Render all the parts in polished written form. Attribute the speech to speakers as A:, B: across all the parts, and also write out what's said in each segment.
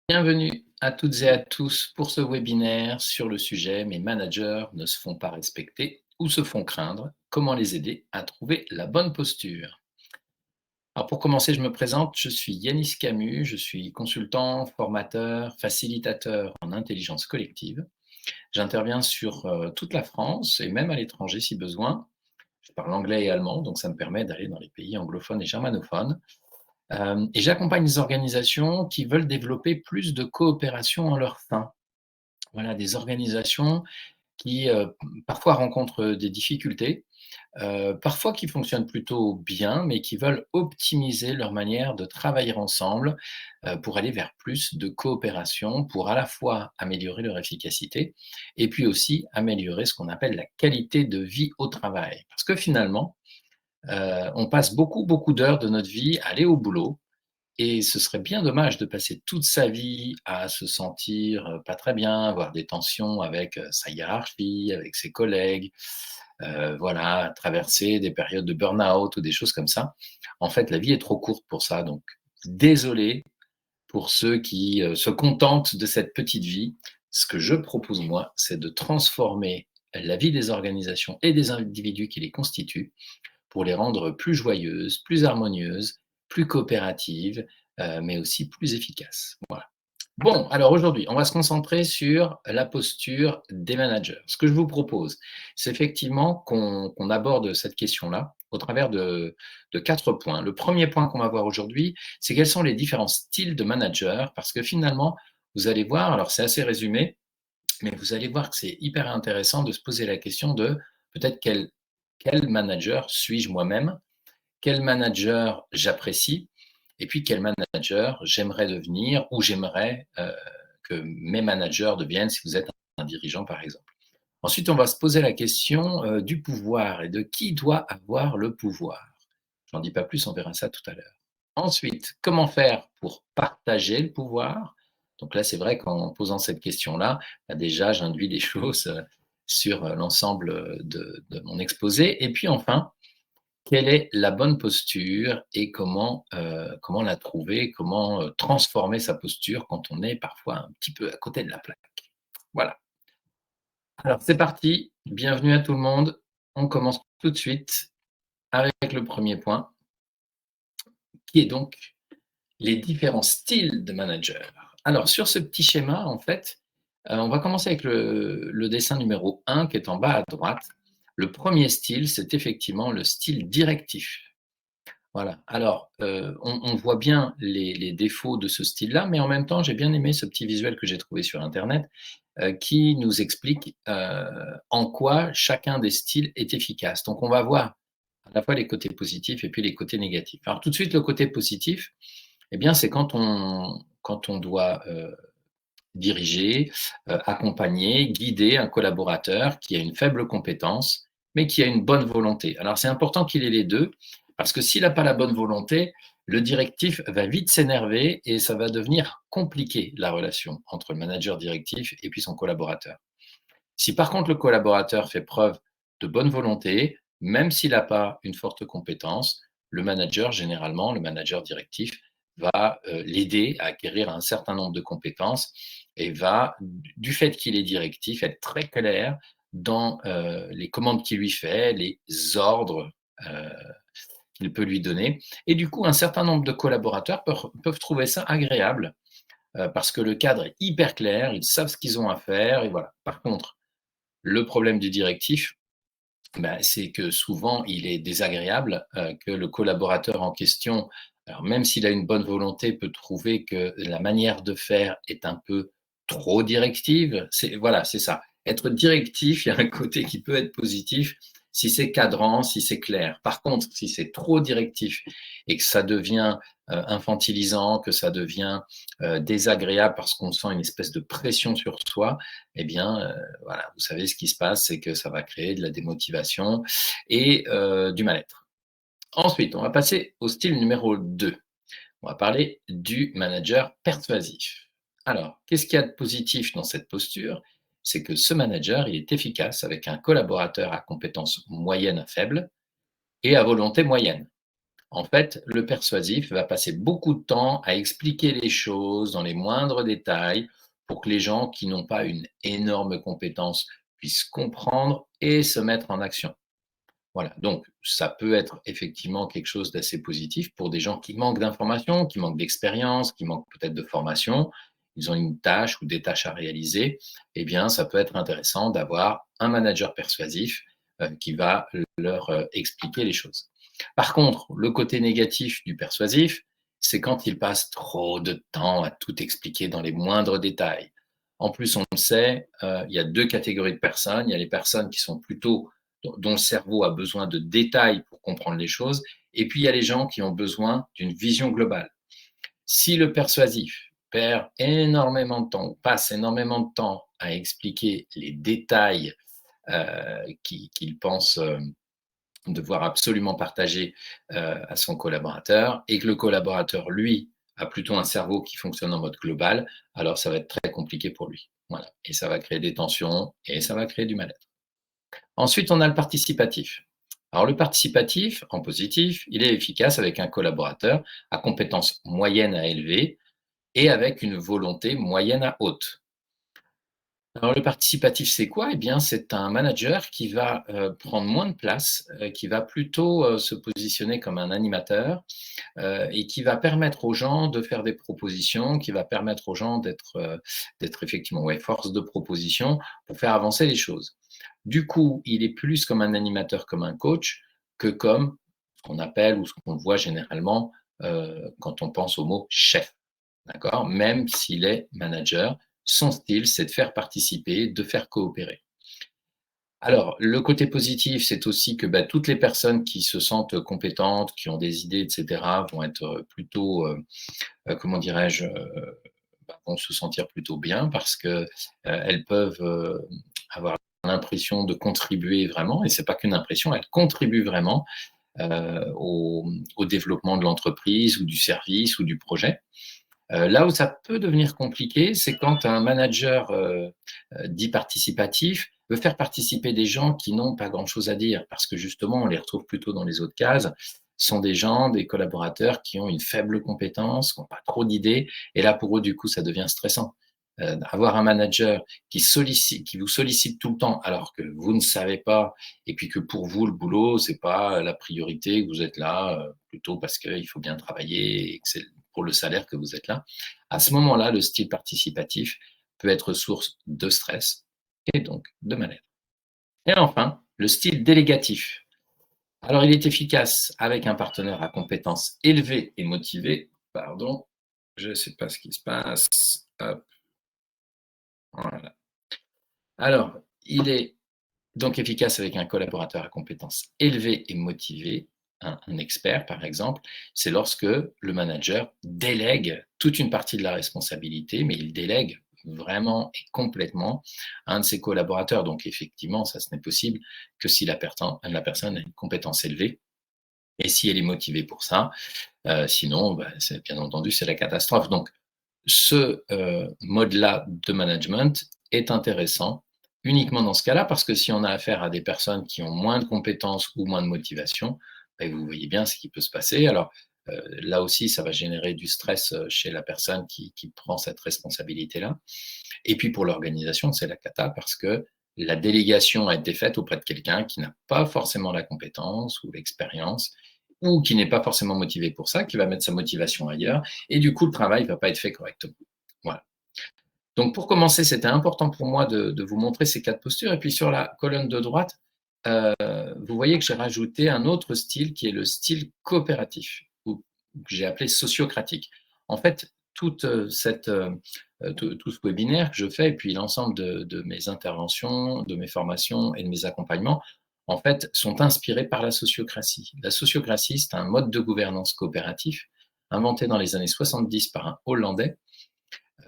A: Bienvenue à toutes et à tous pour ce webinaire sur le sujet « Mes managers ne se font pas respecter ou se font craindre. Comment les aider à trouver la bonne posture ?» Alors pour commencer, je me présente, je suis Yanis Camus, je suis consultant, formateur, facilitateur en intelligence collective. J'interviens sur toute la France et même à l'étranger si besoin. Je parle anglais et allemand, donc ça me permet d'aller dans les pays anglophones et germanophones. Et j'accompagne des organisations qui veulent développer plus de coopération en leur sein. Voilà, des organisations qui, parfois rencontrent des difficultés, parfois qui fonctionnent plutôt bien, mais qui veulent optimiser leur manière de travailler ensemble, pour aller vers plus de coopération, pour à la fois améliorer leur efficacité et puis aussi améliorer ce qu'on appelle la qualité de vie au travail. Parce que finalement, on passe beaucoup d'heures de notre vie à aller au boulot et ce serait bien dommage de passer toute sa vie à se sentir, pas très bien, avoir des tensions avec, sa hiérarchie, avec ses collègues, voilà, traverser des périodes de burn-out ou des choses comme ça. En fait, la vie est trop courte pour ça, donc désolé pour ceux qui, se contentent de cette petite vie. Ce que je propose moi, c'est de transformer la vie des organisations et des individus qui les constituent pour les rendre plus joyeuses, plus harmonieuses, plus coopératives, mais aussi plus efficaces. Voilà. Bon, alors aujourd'hui, on va se concentrer sur la posture des managers. Ce que je vous propose, c'est effectivement qu'on aborde cette question-là au travers de 4 points. Le premier point qu'on va voir aujourd'hui, c'est quels sont les différents styles de managers, parce que finalement, vous allez voir, alors c'est assez résumé, mais vous allez voir que c'est hyper intéressant de se poser la question de peut-être quel manager suis-je moi-même, quel manager j'apprécie, et puis quel manager j'aimerais devenir ou j'aimerais que mes managers deviennent si vous êtes un dirigeant par exemple. Ensuite, on va se poser la question du pouvoir et de qui doit avoir le pouvoir. J'en dis pas plus, on verra ça tout à l'heure. Ensuite, comment faire pour partager le pouvoir? Donc là, c'est vrai qu'en posant cette question-là, bah déjà, j'induis des choses sur l'ensemble de mon exposé. Et puis enfin, quelle est la bonne posture et comment la trouver, comment transformer sa posture quand on est parfois un petit peu à côté de la plaque. Voilà. Alors c'est parti, bienvenue à tout le monde. On commence tout de suite avec le premier point, qui est donc les différents styles de manager. Alors sur ce petit schéma, en fait, on va commencer avec le dessin numéro 1 qui est en bas à droite. Le premier style, c'est effectivement le style directif. Voilà. Alors, on voit bien les défauts de ce style-là, mais en même temps, j'ai bien aimé ce petit visuel que j'ai trouvé sur internet, qui nous explique, en quoi chacun des styles est efficace. Donc on va voir à la fois les côtés positifs et puis les côtés négatifs. Alors tout de suite, le côté positif, eh bien, c'est quand on doit, diriger, accompagner, guider un collaborateur qui a une faible compétence, mais qui a une bonne volonté. Alors c'est important qu'il ait les deux, parce que s'il n'a pas la bonne volonté, le directif va vite s'énerver et ça va devenir compliqué, la relation entre le manager directif et puis son collaborateur. Si par contre le collaborateur fait preuve de bonne volonté, même s'il n'a pas une forte compétence, le manager, généralement, le manager directif, va l'aider à acquérir un certain nombre de compétences et va, du fait qu'il est directif, être très clair dans les commandes qu'il lui fait, les ordres euh, qu'il peut lui donner. Et du coup, un certain nombre de collaborateurs peuvent trouver ça agréable parce que le cadre est hyper clair, ils savent ce qu'ils ont à faire et voilà. Par contre, le problème du directif, bah, c'est que souvent, il est désagréable, que le collaborateur en question, alors même s'il a une bonne volonté, peut trouver que la manière de faire est un peu trop directive. Voilà, c'est ça. Être directif, il y a un côté qui peut être positif si c'est cadrant, si c'est clair. Par contre, si c'est trop directif et que ça devient infantilisant, que ça devient désagréable parce qu'on sent une espèce de pression sur soi, eh bien, voilà, vous savez ce qui se passe, c'est que ça va créer de la démotivation et du mal-être. Ensuite, on va passer au style numéro 2. On va parler du manager persuasif. Alors, qu'est-ce qu'il y a de positif dans cette posture? C'est que ce manager, il est efficace avec un collaborateur à compétences moyennes à faibles et à volonté moyenne. En fait, le persuasif va passer beaucoup de temps à expliquer les choses dans les moindres détails pour que les gens qui n'ont pas une énorme compétence puissent comprendre et se mettre en action. Voilà, donc ça peut être effectivement quelque chose d'assez positif pour des gens qui manquent d'informations, qui manquent d'expérience, qui manquent peut-être de formation. Ils ont une tâche ou des tâches à réaliser. Eh bien, ça peut être intéressant d'avoir un manager persuasif qui va leur expliquer les choses. Par contre, le côté négatif du persuasif, c'est quand il passe trop de temps à tout expliquer dans les moindres détails. En plus, on le sait, il y a deux catégories de personnes. Il y a les personnes qui sont plutôt dont le cerveau a besoin de détails pour comprendre les choses, et puis il y a les gens qui ont besoin d'une vision globale. Si le persuasif perd énormément de temps, passe énormément de temps à expliquer les détails qu'il pense devoir absolument partager à son collaborateur, et que le collaborateur, lui, a plutôt un cerveau qui fonctionne en mode global, alors ça va être très compliqué pour lui. Voilà. Et ça va créer des tensions et ça va créer du mal-être. Ensuite, on a le participatif. Alors, le participatif, en positif, il est efficace avec un collaborateur à compétences moyennes à élevées et avec une volonté moyenne à haute. Alors, le participatif, c'est quoi? Eh bien, c'est un manager qui va prendre moins de place, qui va plutôt se positionner comme un animateur et qui va permettre aux gens de faire des propositions, qui va permettre aux gens d'être effectivement force de proposition pour faire avancer les choses. Du coup, il est plus comme un animateur, comme un coach, que comme ce qu'on appelle ou ce qu'on voit généralement quand on pense au mot chef. D'accord? Même s'il est manager, son style, c'est de faire participer, de faire coopérer. Alors, le côté positif, c'est aussi que toutes les personnes qui se sentent compétentes, qui ont des idées, etc., vont être plutôt, comment dirais-je, vont se sentir plutôt bien parce que elles peuvent avoir l'impression de contribuer vraiment, et c'est pas qu'une impression, elles contribuent vraiment au développement de l'entreprise ou du service ou du projet. Là où ça peut devenir compliqué, c'est quand un manager dit participatif veut faire participer des gens qui n'ont pas grand-chose à dire, parce que justement, on les retrouve plutôt dans les autres cases, sont des gens, des collaborateurs qui ont une faible compétence, qui n'ont pas trop d'idées, et là, pour eux, du coup, ça devient stressant. Avoir un manager qui vous sollicite tout le temps, alors que vous ne savez pas, et puis que pour vous, le boulot, c'est pas la priorité, que vous êtes là plutôt parce qu'il faut bien travailler et que c'est pour le salaire que vous êtes là. À ce moment-là, le style participatif peut être source de stress et donc de mal-être. Et enfin, le style délégatif. Alors, il est efficace avec un partenaire à compétences élevées et motivé. Pardon, je ne sais pas ce qui se passe. Hop, voilà. Alors, il est donc efficace avec un collaborateur à compétences élevées et motivé, un expert par exemple, c'est lorsque le manager délègue toute une partie de la responsabilité, mais il délègue vraiment et complètement à un de ses collaborateurs. Donc effectivement, ça ce n'est possible que si la personne a une compétence élevée et si elle est motivée pour ça. Sinon, bien entendu, c'est la catastrophe. Donc ce mode-là de management est intéressant uniquement dans ce cas-là, parce que si on a affaire à des personnes qui ont moins de compétences ou moins de motivation, vous voyez bien ce qui peut se passer. Alors là aussi, ça va générer du stress chez la personne qui prend cette responsabilité-là. Et puis pour l'organisation, c'est la cata parce que la délégation a été faite auprès de quelqu'un qui n'a pas forcément la compétence ou l'expérience ou qui n'est pas forcément motivé pour ça, qui va mettre sa motivation ailleurs, et du coup, le travail ne va pas être fait correctement. Voilà. Donc, pour commencer, c'était important pour moi de vous montrer ces quatre postures. Et puis, sur la colonne de droite, vous voyez que j'ai rajouté un autre style qui est le style coopératif, ou que j'ai appelé sociocratique. En fait, tout ce webinaire que je fais, et puis l'ensemble de mes interventions, de mes formations et de mes accompagnements, en fait, sont inspirés par la sociocratie. La sociocratie, c'est un mode de gouvernance coopératif inventé dans les années 70 par un Hollandais.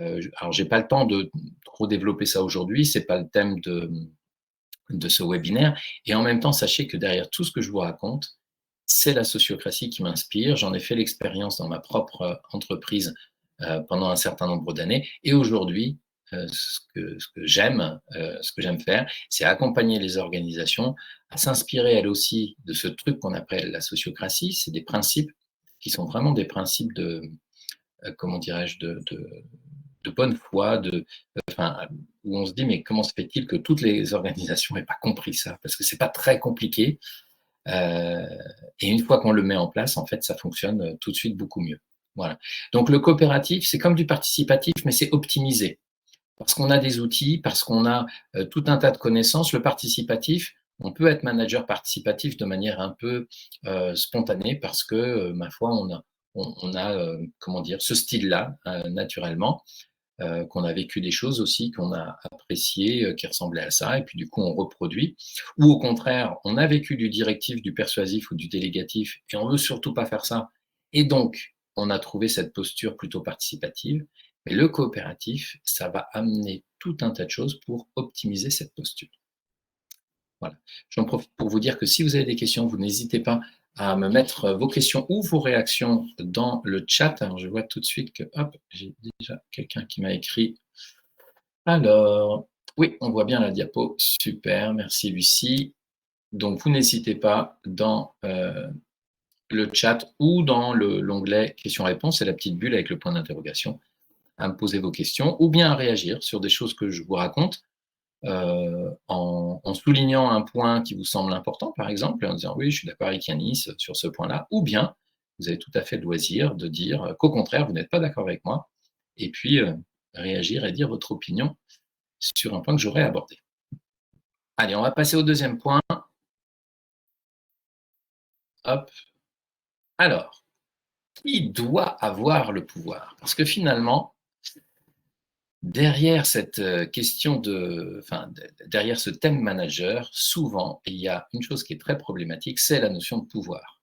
A: Alors, j'ai pas le temps de trop développer ça aujourd'hui, c'est pas le thème de ce webinaire. Et en même temps, sachez que derrière tout ce que je vous raconte, c'est la sociocratie qui m'inspire. J'en ai fait l'expérience dans ma propre entreprise pendant un certain nombre d'années. Et aujourd'hui, ce que j'aime faire, c'est accompagner les organisations à s'inspirer elles aussi de ce truc qu'on appelle la sociocratie. C'est des principes qui sont vraiment des principes de, comment dirais-je, de bonne foi, enfin, où on se dit mais comment se fait-il que toutes les organisations n'aient pas compris ça? Parce que c'est pas très compliqué. Et une fois qu'on le met en place, en fait, ça fonctionne tout de suite beaucoup mieux. Voilà. Donc le coopératif, c'est comme du participatif, mais c'est optimisé. Parce qu'on a des outils, parce qu'on a tout un tas de connaissances. Le participatif, on peut être manager participatif de manière un peu spontanée parce que, ma foi, on a comment dire, ce style-là naturellement, qu'on a vécu des choses aussi, qu'on a appréciées, qui ressemblaient à ça, et puis du coup on reproduit. Ou au contraire, on a vécu du directif, du persuasif ou du délégatif, et on veut surtout pas faire ça. Et donc, on a trouvé cette posture plutôt participative. Mais le coopératif, ça va amener tout un tas de choses pour optimiser cette posture. Voilà. J'en profite pour vous dire que si vous avez des questions, vous n'hésitez pas à me mettre vos questions ou vos réactions dans le chat. Alors, je vois tout de suite que, hop, j'ai déjà quelqu'un qui m'a écrit. Alors, oui, on voit bien la diapo. Super, merci Lucie. Donc, vous n'hésitez pas dans le chat ou dans l'onglet questions-réponses, c'est la petite bulle avec le point d'interrogation, à me poser vos questions ou bien à réagir sur des choses que je vous raconte. En soulignant un point qui vous semble important, par exemple, et en disant oui, je suis d'accord avec Yanis sur ce point-là, ou bien vous avez tout à fait le loisir de dire qu'au contraire, vous n'êtes pas d'accord avec moi, et puis réagir et dire votre opinion sur un point que j'aurais abordé. Allez, on va passer au deuxième point. Hop. Alors, qui doit avoir le pouvoir? Parce que finalement, derrière cette question derrière ce thème manager, souvent, il y a une chose qui est très problématique, c'est la notion de pouvoir.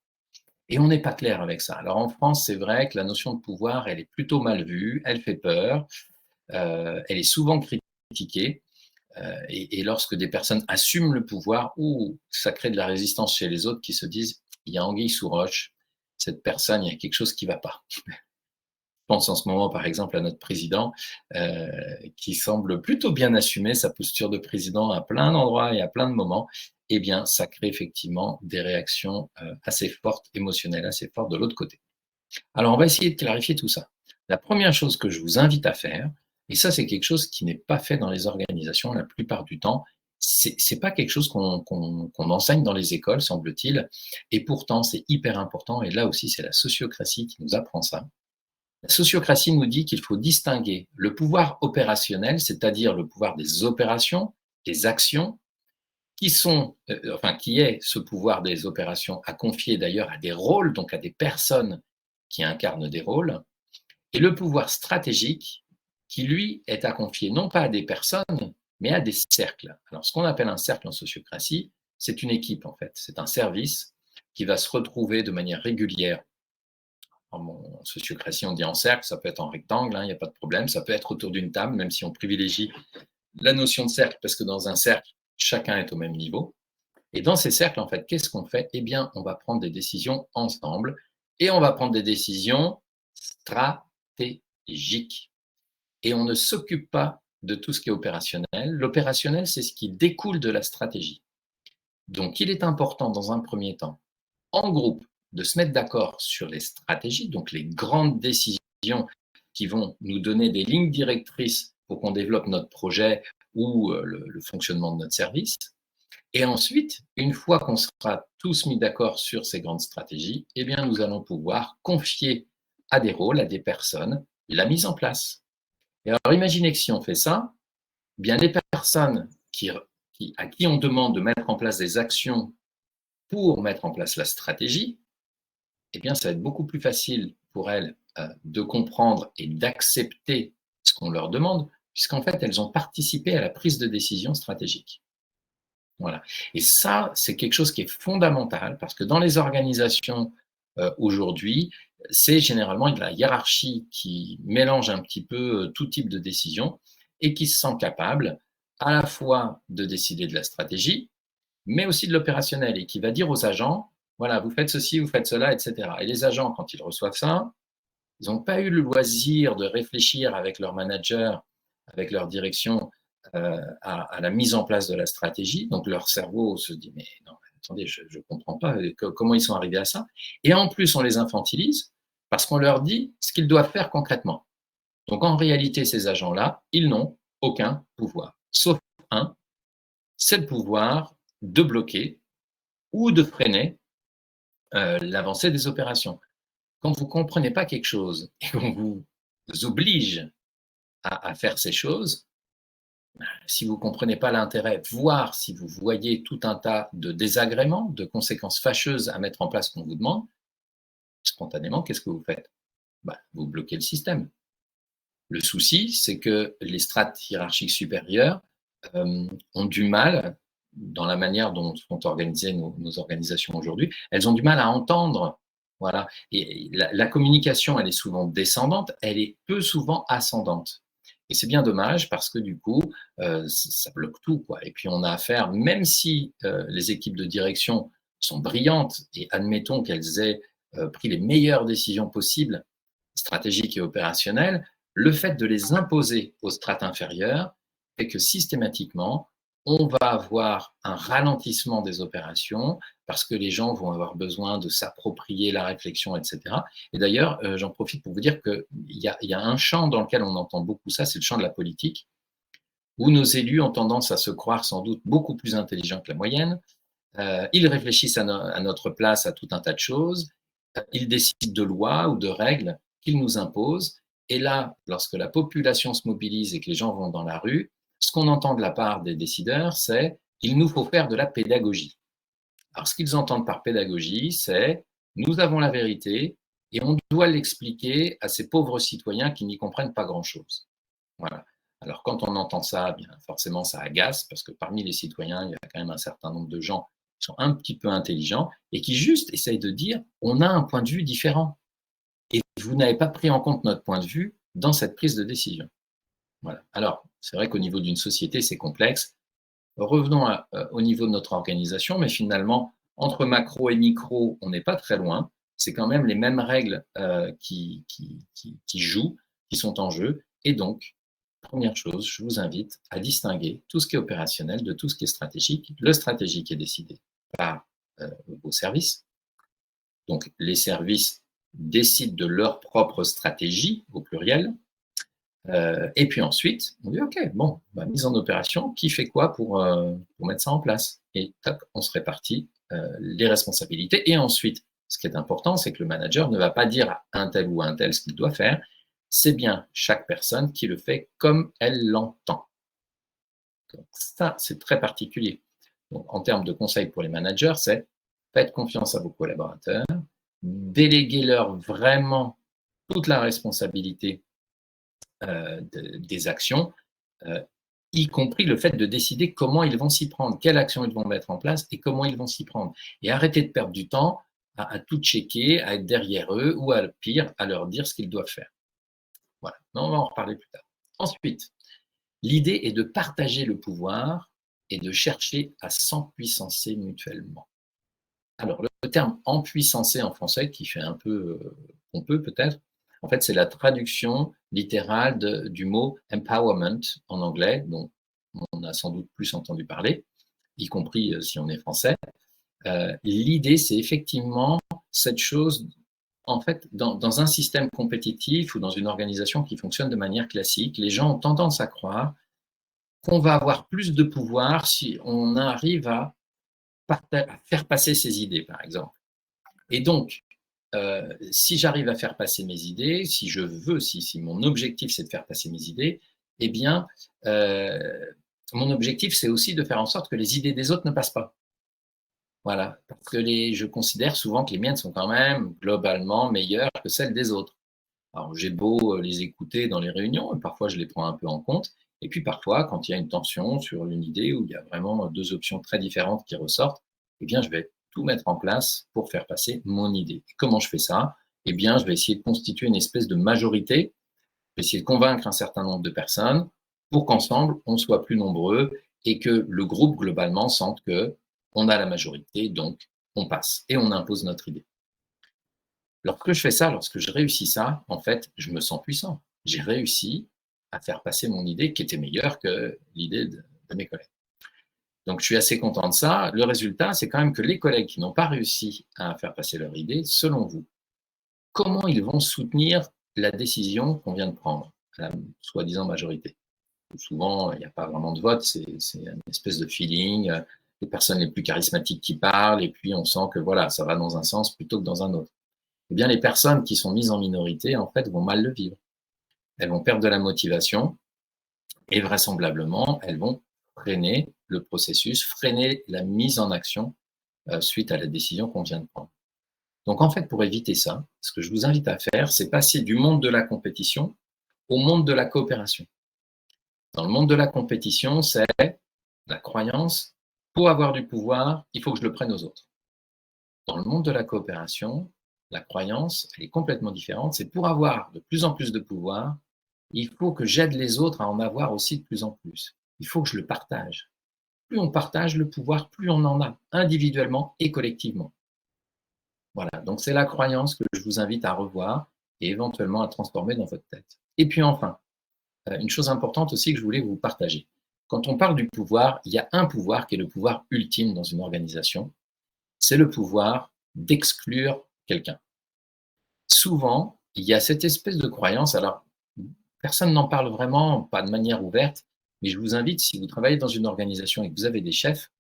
A: Et on n'est pas clair avec ça. Alors en France, c'est vrai que la notion de pouvoir, elle est plutôt mal vue, elle fait peur, elle est souvent critiquée. Et lorsque des personnes assument le pouvoir, ça crée de la résistance chez les autres qui se disent, il y a anguille sous roche, cette personne, il y a quelque chose qui ne va pas. Je pense en ce moment, par exemple, à notre président, qui semble plutôt bien assumer sa posture de président à plein d'endroits et à plein de moments. Eh bien, ça crée effectivement des réactions assez fortes, émotionnelles assez fortes de l'autre côté. Alors, on va essayer de clarifier tout ça. La première chose que je vous invite à faire, et ça, c'est quelque chose qui n'est pas fait dans les organisations la plupart du temps, c'est pas quelque chose qu'on enseigne dans les écoles, semble-t-il, et pourtant, c'est hyper important, et là aussi, c'est la sociocratie qui nous apprend ça. La sociocratie nous dit qu'il faut distinguer le pouvoir opérationnel, c'est-à-dire le pouvoir des opérations, des actions, qui est ce pouvoir des opérations à confier d'ailleurs à des rôles, donc à des personnes qui incarnent des rôles, et le pouvoir stratégique qui, lui, est à confier non pas à des personnes, mais à des cercles. Alors, ce qu'on appelle un cercle en sociocratie, c'est une équipe, en fait. C'est un service qui va se retrouver de manière régulière. En sociocratie, on dit en cercle, ça peut être en rectangle, il n'y a pas de problème. Ça peut être autour d'une table, même si on privilégie la notion de cercle, parce que dans un cercle, chacun est au même niveau. Et dans ces cercles, en fait, qu'est-ce qu'on fait? Eh bien, on va prendre des décisions ensemble et on va prendre des décisions stratégiques. Et on ne s'occupe pas de tout ce qui est opérationnel. L'opérationnel, c'est ce qui découle de la stratégie. Donc, il est important, dans un premier temps, en groupe, de se mettre d'accord sur les stratégies, donc les grandes décisions qui vont nous donner des lignes directrices pour qu'on développe notre projet ou le fonctionnement de notre service. Et ensuite, une fois qu'on sera tous mis d'accord sur ces grandes stratégies, eh bien, nous allons pouvoir confier à des rôles, à des personnes, la mise en place. Et alors, imaginez que si on fait ça, eh bien, les personnes à qui on demande de mettre en place des actions pour mettre en place la stratégie, eh bien, ça va être beaucoup plus facile pour elles de comprendre et d'accepter ce qu'on leur demande, puisqu'en fait, elles ont participé à la prise de décision stratégique. Voilà. Et ça, c'est quelque chose qui est fondamental parce que dans les organisations aujourd'hui, c'est généralement de la hiérarchie qui mélange un petit peu tout type de décision et qui se sent capable à la fois de décider de la stratégie, mais aussi de l'opérationnel et qui va dire aux agents, voilà, vous faites ceci, vous faites cela, etc. Et les agents, quand ils reçoivent ça, ils n'ont pas eu le loisir de réfléchir avec leur manager avec leur direction à la mise en place de la stratégie. Donc leur cerveau se dit mais non, attendez, je ne comprends pas comment ils sont arrivés à ça. Et en plus, on les infantilise parce qu'on leur dit ce qu'ils doivent faire concrètement. Donc en réalité, ces agents-là, ils n'ont aucun pouvoir, sauf un, c'est le pouvoir de bloquer ou de freiner l'avancée des opérations. Quand vous ne comprenez pas quelque chose et qu'on vous oblige à faire ces choses, si vous ne comprenez pas l'intérêt, voire si vous voyez tout un tas de désagréments, de conséquences fâcheuses à mettre en place qu'on vous demande, spontanément, qu'est-ce que vous faites? Vous bloquez le système. Le souci, c'est que les strates hiérarchiques supérieures ont du mal, dans la manière dont sont organisées nos organisations aujourd'hui, elles ont du mal à entendre. Voilà. Et la communication, elle est souvent descendante, elle est peu souvent ascendante. Et c'est bien dommage parce que du coup, ça bloque tout, quoi. Et puis on a affaire, même si les équipes de direction sont brillantes et admettons qu'elles aient pris les meilleures décisions possibles, stratégiques et opérationnelles, le fait de les imposer aux strates inférieures fait que systématiquement, on va avoir un ralentissement des opérations parce que les gens vont avoir besoin de s'approprier la réflexion, etc. Et d'ailleurs, j'en profite pour vous dire qu'il y a un champ dans lequel on entend beaucoup ça, c'est le champ de la politique, où nos élus ont tendance à se croire sans doute beaucoup plus intelligents que la moyenne. Ils réfléchissent à notre place à tout un tas de choses. Ils décident de lois ou de règles qu'ils nous imposent. Et là, lorsque la population se mobilise et que les gens vont dans la rue, ce qu'on entend de la part des décideurs, c'est il nous faut faire de la pédagogie. Alors, ce qu'ils entendent par pédagogie, c'est nous avons la vérité et on doit l'expliquer à ces pauvres citoyens qui n'y comprennent pas grand-chose. Voilà. Alors, quand on entend ça, bien forcément, ça agace parce que parmi les citoyens, il y a quand même un certain nombre de gens qui sont un petit peu intelligents et qui juste essayent de dire on a un point de vue différent et vous n'avez pas pris en compte notre point de vue dans cette prise de décision. Voilà. Alors, c'est vrai qu'au niveau d'une société, c'est complexe. Revenons au niveau de notre organisation, mais finalement, entre macro et micro, on n'est pas très loin. C'est quand même les mêmes règles qui jouent, qui sont en jeu. Et donc, première chose, je vous invite à distinguer tout ce qui est opérationnel de tout ce qui est stratégique. Le stratégique est décidé par vos services. Donc, les services décident de leur propre stratégie, au pluriel. Et puis ensuite, on dit, OK, bon, mise en opération, qui fait quoi pour mettre ça en place? Et tac, on se répartit les responsabilités. Et ensuite, ce qui est important, c'est que le manager ne va pas dire à un tel ou à un tel ce qu'il doit faire. C'est bien chaque personne qui le fait comme elle l'entend. Donc ça, c'est très particulier. Donc, en termes de conseils pour les managers, c'est faites confiance à vos collaborateurs, déléguez-leur vraiment toute la responsabilité des actions, y compris le fait de décider comment ils vont s'y prendre, quelles actions ils vont mettre en place et comment ils vont s'y prendre. Et arrêtez de perdre du temps à tout checker, à être derrière eux ou à pire, à leur dire ce qu'ils doivent faire. Voilà, mais on va en reparler plus tard. Ensuite, l'idée est de partager le pouvoir et de chercher à s'empuissancer mutuellement. Alors, le terme empuissancer en français, qui fait un peu pompeux peut-être, en fait, c'est la traduction littérale du mot empowerment en anglais, dont on a sans doute plus entendu parler, y compris si on est français. L'idée, c'est effectivement cette chose, en fait, dans un système compétitif ou dans une organisation qui fonctionne de manière classique, les gens ont tendance à croire qu'on va avoir plus de pouvoir si on arrive à faire passer ses idées, par exemple. Et donc, si j'arrive à faire passer mes idées, si je veux, si mon objectif c'est de faire passer mes idées, eh bien, mon objectif c'est aussi de faire en sorte que les idées des autres ne passent pas. Voilà, parce que je considère souvent que les miennes sont quand même globalement meilleures que celles des autres. Alors j'ai beau les écouter dans les réunions, et parfois je les prends un peu en compte, et puis parfois quand il y a une tension sur une idée où il y a vraiment deux options très différentes qui ressortent, eh bien je vais tout mettre en place pour faire passer mon idée. Et comment je fais ça? Eh bien je vais essayer de constituer une espèce de majorité, je vais essayer de convaincre un certain nombre de personnes pour qu'ensemble on soit plus nombreux et que le groupe globalement sente que on a la majorité, donc on passe et on impose notre idée. Lorsque je fais ça, lorsque je réussis ça, en fait, je me sens puissant. J'ai réussi à faire passer mon idée qui était meilleure que l'idée de mes collègues. Donc, je suis assez content de ça. Le résultat, c'est quand même que les collègues qui n'ont pas réussi à faire passer leur idée, selon vous, comment ils vont soutenir la décision qu'on vient de prendre, à la soi-disant majorité? Souvent, il n'y a pas vraiment de vote, c'est une espèce de feeling, les personnes les plus charismatiques qui parlent, et puis on sent que voilà, ça va dans un sens plutôt que dans un autre. Eh bien, les personnes qui sont mises en minorité, en fait, vont mal le vivre. Elles vont perdre de la motivation et vraisemblablement, elles vont freiner le processus, freiner la mise en action suite à la décision qu'on vient de prendre. Donc, en fait, pour éviter ça, ce que je vous invite à faire, c'est passer du monde de la compétition au monde de la coopération. Dans le monde de la compétition, c'est la croyance, pour avoir du pouvoir, il faut que je le prenne aux autres. Dans le monde de la coopération, la croyance, elle est complètement différente. C'est pour avoir de plus en plus de pouvoir, il faut que j'aide les autres à en avoir aussi de plus en plus. Il faut que je le partage. Plus on partage le pouvoir, plus on en a, individuellement et collectivement. Voilà, donc c'est la croyance que je vous invite à revoir et éventuellement à transformer dans votre tête. Et puis enfin, une chose importante aussi que je voulais vous partager. Quand on parle du pouvoir, il y a un pouvoir qui est le pouvoir ultime dans une organisation, c'est le pouvoir d'exclure quelqu'un. Souvent, il y a cette espèce de croyance, alors personne n'en parle vraiment, pas de manière ouverte, mais je vous invite, si vous travaillez dans une organisation et que vous avez des chefs,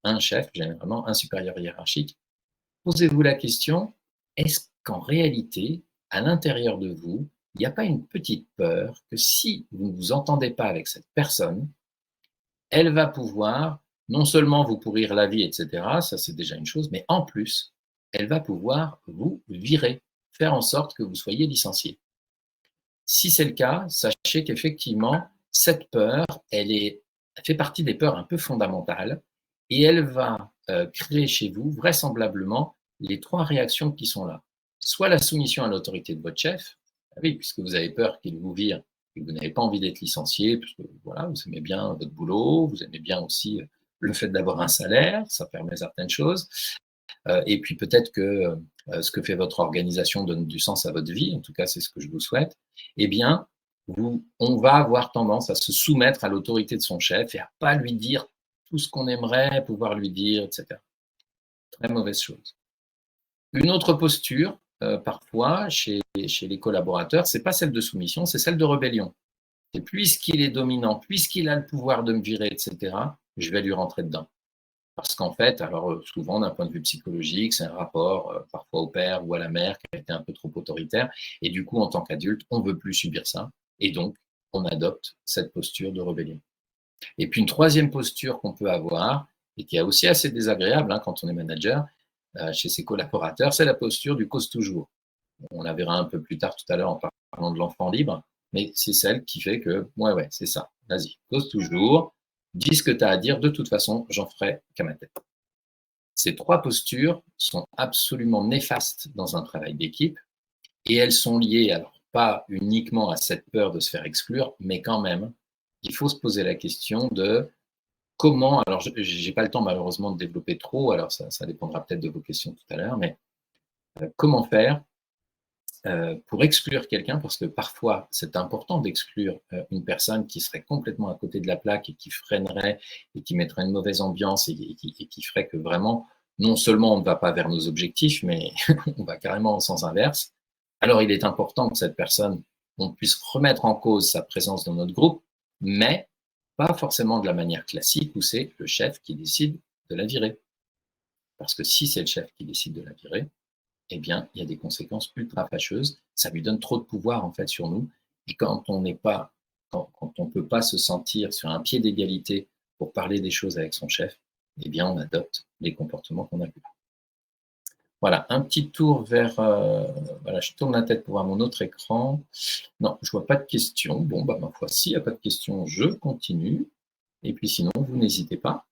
A: un chef, généralement un supérieur hiérarchique, posez-vous la question, est-ce qu'en réalité, à l'intérieur de vous, il n'y a pas une petite peur que si vous ne vous entendez pas avec cette personne, elle va pouvoir non seulement vous pourrir la vie, etc., ça c'est déjà une chose, mais en plus, elle va pouvoir vous virer, faire en sorte que vous soyez licencié. Si c'est le cas, sachez qu'effectivement, cette peur, elle fait partie des peurs un peu fondamentales et elle va créer chez vous vraisemblablement les trois réactions qui sont là. Soit la soumission à l'autorité de votre chef, ah oui, puisque vous avez peur qu'il vous vire et que vous n'avez pas envie d'être licencié, puisque voilà, vous aimez bien votre boulot, vous aimez bien aussi le fait d'avoir un salaire, ça permet certaines choses. Et puis peut-être que ce que fait votre organisation donne du sens à votre vie, en tout cas c'est ce que je vous souhaite, eh bien, on va avoir tendance à se soumettre à l'autorité de son chef et à pas lui dire tout ce qu'on aimerait pouvoir lui dire, etc. Très mauvaise chose. Une autre posture, parfois, chez les collaborateurs, c'est pas celle de soumission, c'est celle de rébellion. Et puisqu'il est dominant, puisqu'il a le pouvoir de me virer, etc., je vais lui rentrer dedans. Parce qu'en fait, alors souvent d'un point de vue psychologique, c'est un rapport parfois au père ou à la mère qui a été un peu trop autoritaire. Et du coup, en tant qu'adulte, on ne veut plus subir ça. Et donc, on adopte cette posture de rébellion. Et puis une troisième posture qu'on peut avoir, et qui est aussi assez désagréable quand on est manager, chez ses collaborateurs, c'est la posture du cause toujours. On la verra un peu plus tard tout à l'heure en parlant de l'enfant libre, mais c'est celle qui fait que, ouais, c'est ça, vas-y, cause toujours, dis ce que tu as à dire, de toute façon, j'en ferai qu'à ma tête. Ces trois postures sont absolument néfastes dans un travail d'équipe et elles sont liées, alors pas uniquement à cette peur de se faire exclure, mais quand même, il faut se poser la question de comment, alors je n'ai pas le temps malheureusement de développer trop, alors ça dépendra peut-être de vos questions tout à l'heure, mais comment faire pour exclure quelqu'un, parce que parfois c'est important d'exclure une personne qui serait complètement à côté de la plaque et qui freinerait et qui mettrait une mauvaise ambiance et qui ferait que vraiment, non seulement on ne va pas vers nos objectifs, mais on va carrément en sens inverse. Alors il est important que cette personne, on puisse remettre en cause sa présence dans notre groupe, mais pas forcément de la manière classique où c'est le chef qui décide de la virer. Parce que si c'est le chef qui décide de la virer, eh bien, il y a des conséquences ultra fâcheuses. Ça lui donne trop de pouvoir, en fait, sur nous. Et quand on n'est pas, quand on ne peut pas se sentir sur un pied d'égalité pour parler des choses avec son chef, eh bien, on adopte les comportements qu'on a vus. Voilà, un petit tour vers, voilà, je tourne la tête pour voir mon autre écran. Non, je vois pas de questions. Bon, bah, ma foi, s'il n'y a pas de questions, je continue. Et puis sinon, vous n'hésitez pas.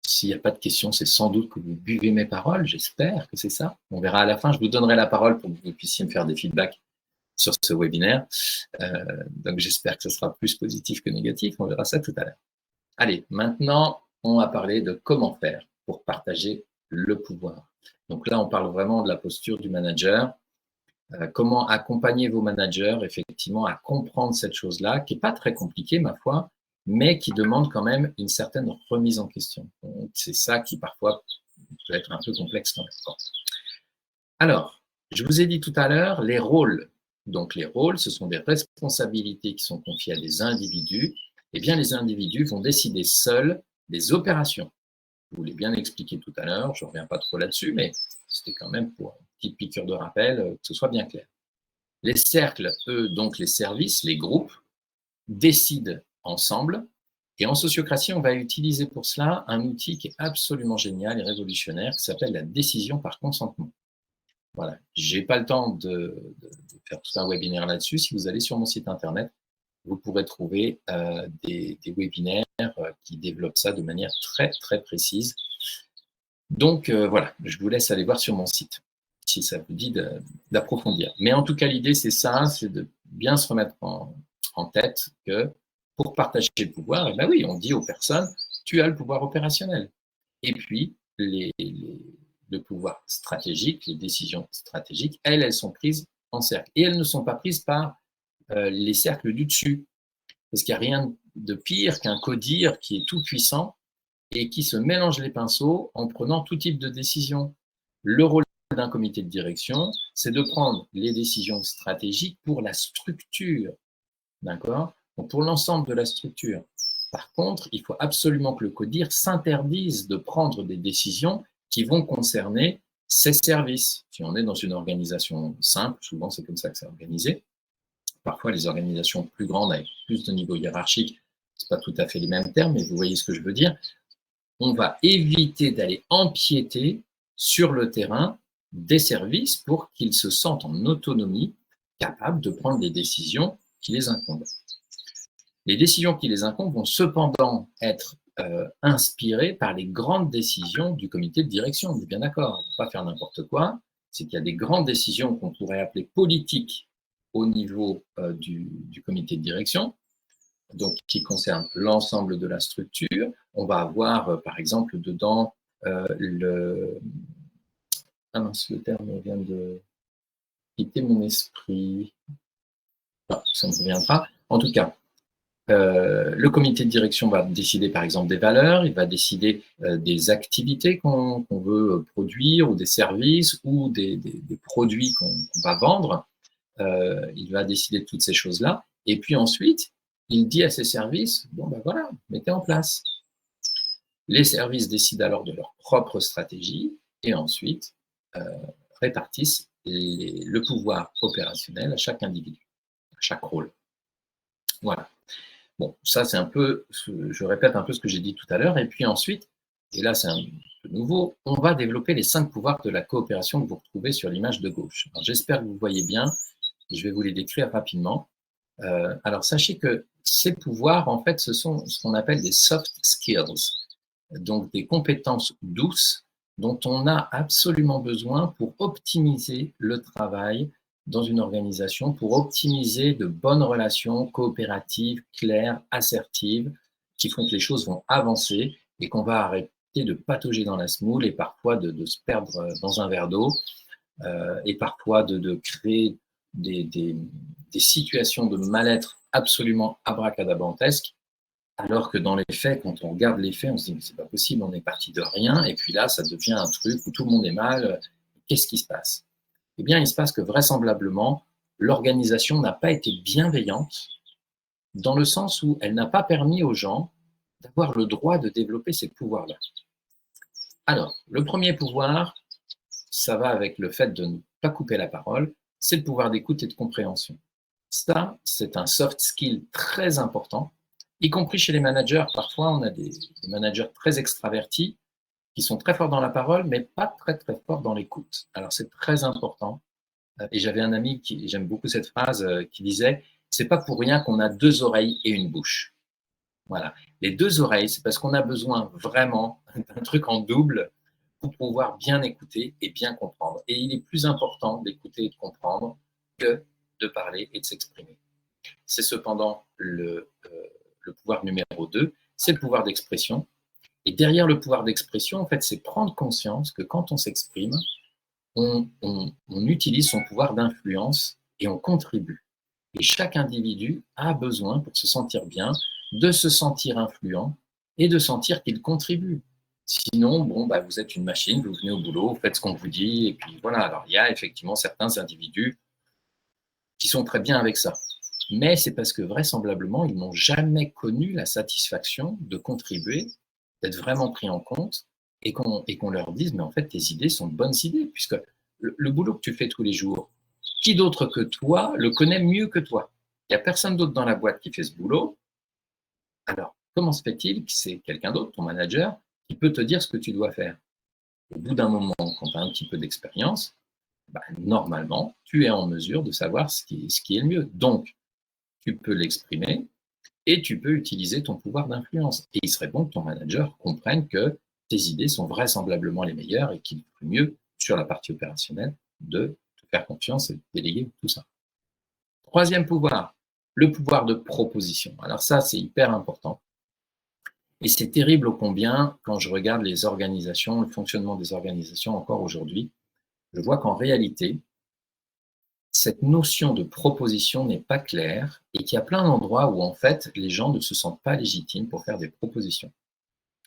A: S'il n'y a pas de questions, c'est sans doute que vous buvez mes paroles. J'espère que c'est ça. On verra à la fin. Je vous donnerai la parole pour que vous puissiez me faire des feedbacks sur ce webinaire. Donc, j'espère que ce sera plus positif que négatif. On verra ça tout à l'heure. Allez, maintenant, on va parler de comment faire pour partager le pouvoir. Donc là, on parle vraiment de la posture du manager. comment accompagner vos managers effectivement à comprendre cette chose-là, qui n'est pas très compliquée, ma foi, mais qui demande quand même une certaine remise en question. Donc, c'est ça qui parfois peut être un peu complexe quand même. Bon. Alors, je vous ai dit tout à l'heure les rôles. Donc, les rôles, ce sont des responsabilités qui sont confiées à des individus. Eh bien, les individus vont décider seuls des opérations. Je vous l'ai bien expliqué tout à l'heure, je ne reviens pas trop là-dessus, mais c'était quand même pour une petite piqûre de rappel, que ce soit bien clair. Les cercles, eux, donc les services, les groupes, décident ensemble. Et en sociocratie, on va utiliser pour cela un outil qui est absolument génial et révolutionnaire, qui s'appelle la décision par consentement. Voilà, je n'ai pas le temps de faire tout un webinaire là-dessus. Si vous allez sur mon site internet, vous pourrez trouver des webinaires qui développent ça de manière très, très précise. Donc, voilà, je vous laisse aller voir sur mon site, si ça vous dit d'approfondir. Mais en tout cas, l'idée, c'est ça, c'est de bien se remettre en tête que pour partager le pouvoir, eh ben oui, on dit aux personnes, tu as le pouvoir opérationnel. Et puis, le pouvoir stratégique, les décisions stratégiques, elles sont prises en cercle. Et elles ne sont pas prises par les cercles du dessus. Parce qu'il n'y a rien de pire qu'un codir qui est tout puissant et qui se mélange les pinceaux en prenant tout type de décision. Le rôle d'un comité de direction, c'est de prendre les décisions stratégiques pour la structure, d'accord? Donc pour l'ensemble de la structure. Par contre, il faut absolument que le CODIR s'interdise de prendre des décisions qui vont concerner ses services. Si on est dans une organisation simple, souvent c'est comme ça que c'est organisé. Parfois, les organisations plus grandes avec plus de niveau hiérarchique, ce n'est pas tout à fait les mêmes termes, mais vous voyez ce que je veux dire. On va éviter d'aller empiéter sur le terrain des services pour qu'ils se sentent en autonomie, capables de prendre les décisions qui les incombent. Les décisions qui les incombent vont cependant être inspirées par les grandes décisions du comité de direction. On est bien d'accord, on ne va pas faire n'importe quoi. C'est qu'il y a des grandes décisions qu'on pourrait appeler politiques au niveau du comité de direction, donc qui concerne l'ensemble de la structure. On va avoir, par exemple, dedans le... Ah mince, le terme vient de quitter mon esprit. Non, ça ne me reviendra. En tout cas, le comité de direction va décider, par exemple, des valeurs, il va décider des activités qu'on veut produire, ou des services, ou des produits qu'on va vendre. Il va décider de toutes ces choses-là. Et puis ensuite, il dit à ses services, bon ben voilà, mettez en place. Les services décident alors de leur propre stratégie et ensuite répartissent le pouvoir opérationnel à chaque individu, à chaque rôle. Voilà. Bon, ça c'est un peu, je répète un peu ce que j'ai dit tout à l'heure. Et puis ensuite, et là c'est un peu nouveau, on va développer les 5 pouvoirs de la coopération que vous retrouvez sur l'image de gauche. J'espère que vous voyez bien. Je vais vous les décrire rapidement. Alors, sachez que ces pouvoirs, en fait, ce sont ce qu'on appelle des soft skills, donc des compétences douces dont on a absolument besoin pour optimiser le travail dans une organisation, pour optimiser de bonnes relations coopératives, claires, assertives, qui font que les choses vont avancer et qu'on va arrêter de patauger dans la semoule et parfois de se perdre dans un verre d'eau et parfois de créer des situations de mal-être absolument abracadabrantesques, alors que dans les faits, quand on regarde les faits, on se dit mais c'est pas possible, on est parti de rien, et puis là, ça devient un truc où tout le monde est mal. Qu'est-ce qui se passe? Eh bien, il se passe que vraisemblablement, l'organisation n'a pas été bienveillante dans le sens où elle n'a pas permis aux gens d'avoir le droit de développer ces pouvoirs-là. Alors, le premier pouvoir, ça va avec le fait de ne pas couper la parole, c'est le pouvoir d'écoute et de compréhension. Ça, c'est un soft skill très important, y compris chez les managers. Parfois, on a des managers très extravertis qui sont très forts dans la parole, mais pas très, très forts dans l'écoute. Alors, c'est très important. Et j'avais un ami j'aime beaucoup cette phrase, qui disait « c'est pas pour rien qu'on a 2 oreilles et une bouche ». Voilà. Les 2 oreilles, c'est parce qu'on a besoin vraiment d'un truc en double pour pouvoir bien écouter et bien comprendre. Et il est plus important d'écouter et de comprendre que de parler et de s'exprimer. C'est cependant le pouvoir numéro 2, c'est le pouvoir d'expression. Et derrière le pouvoir d'expression, en fait, c'est prendre conscience que quand on s'exprime, on utilise son pouvoir d'influence et on contribue. Et chaque individu a besoin, pour se sentir bien, de se sentir influent et de sentir qu'il contribue. Sinon, bon, bah, vous êtes une machine, vous venez au boulot, vous faites ce qu'on vous dit, et puis voilà. Alors, il y a effectivement certains individus qui sont très bien avec ça. Mais c'est parce que vraisemblablement, ils n'ont jamais connu la satisfaction de contribuer, d'être vraiment pris en compte, et qu'on leur dise, mais en fait, tes idées sont de bonnes idées, puisque le boulot que tu fais tous les jours, qui d'autre que toi le connaît mieux que toi? Il n'y a personne d'autre dans la boîte qui fait ce boulot. Alors, comment se fait-il que c'est quelqu'un d'autre, ton manager, qui peut te dire ce que tu dois faire? Au bout d'un moment, quand tu as un petit peu d'expérience, bah, normalement, tu es en mesure de savoir ce qui est le mieux. Donc, tu peux l'exprimer et tu peux utiliser ton pouvoir d'influence. Et il serait bon que ton manager comprenne que tes idées sont vraisemblablement les meilleures et qu'il ferait mieux, sur la partie opérationnelle, de te faire confiance et de déléguer tout ça. Troisième pouvoir, le pouvoir de proposition. Alors ça, c'est hyper important. Et c'est terrible ô combien, quand je regarde les organisations, le fonctionnement des organisations encore aujourd'hui, je vois qu'en réalité, cette notion de proposition n'est pas claire et qu'il y a plein d'endroits où en fait les gens ne se sentent pas légitimes pour faire des propositions.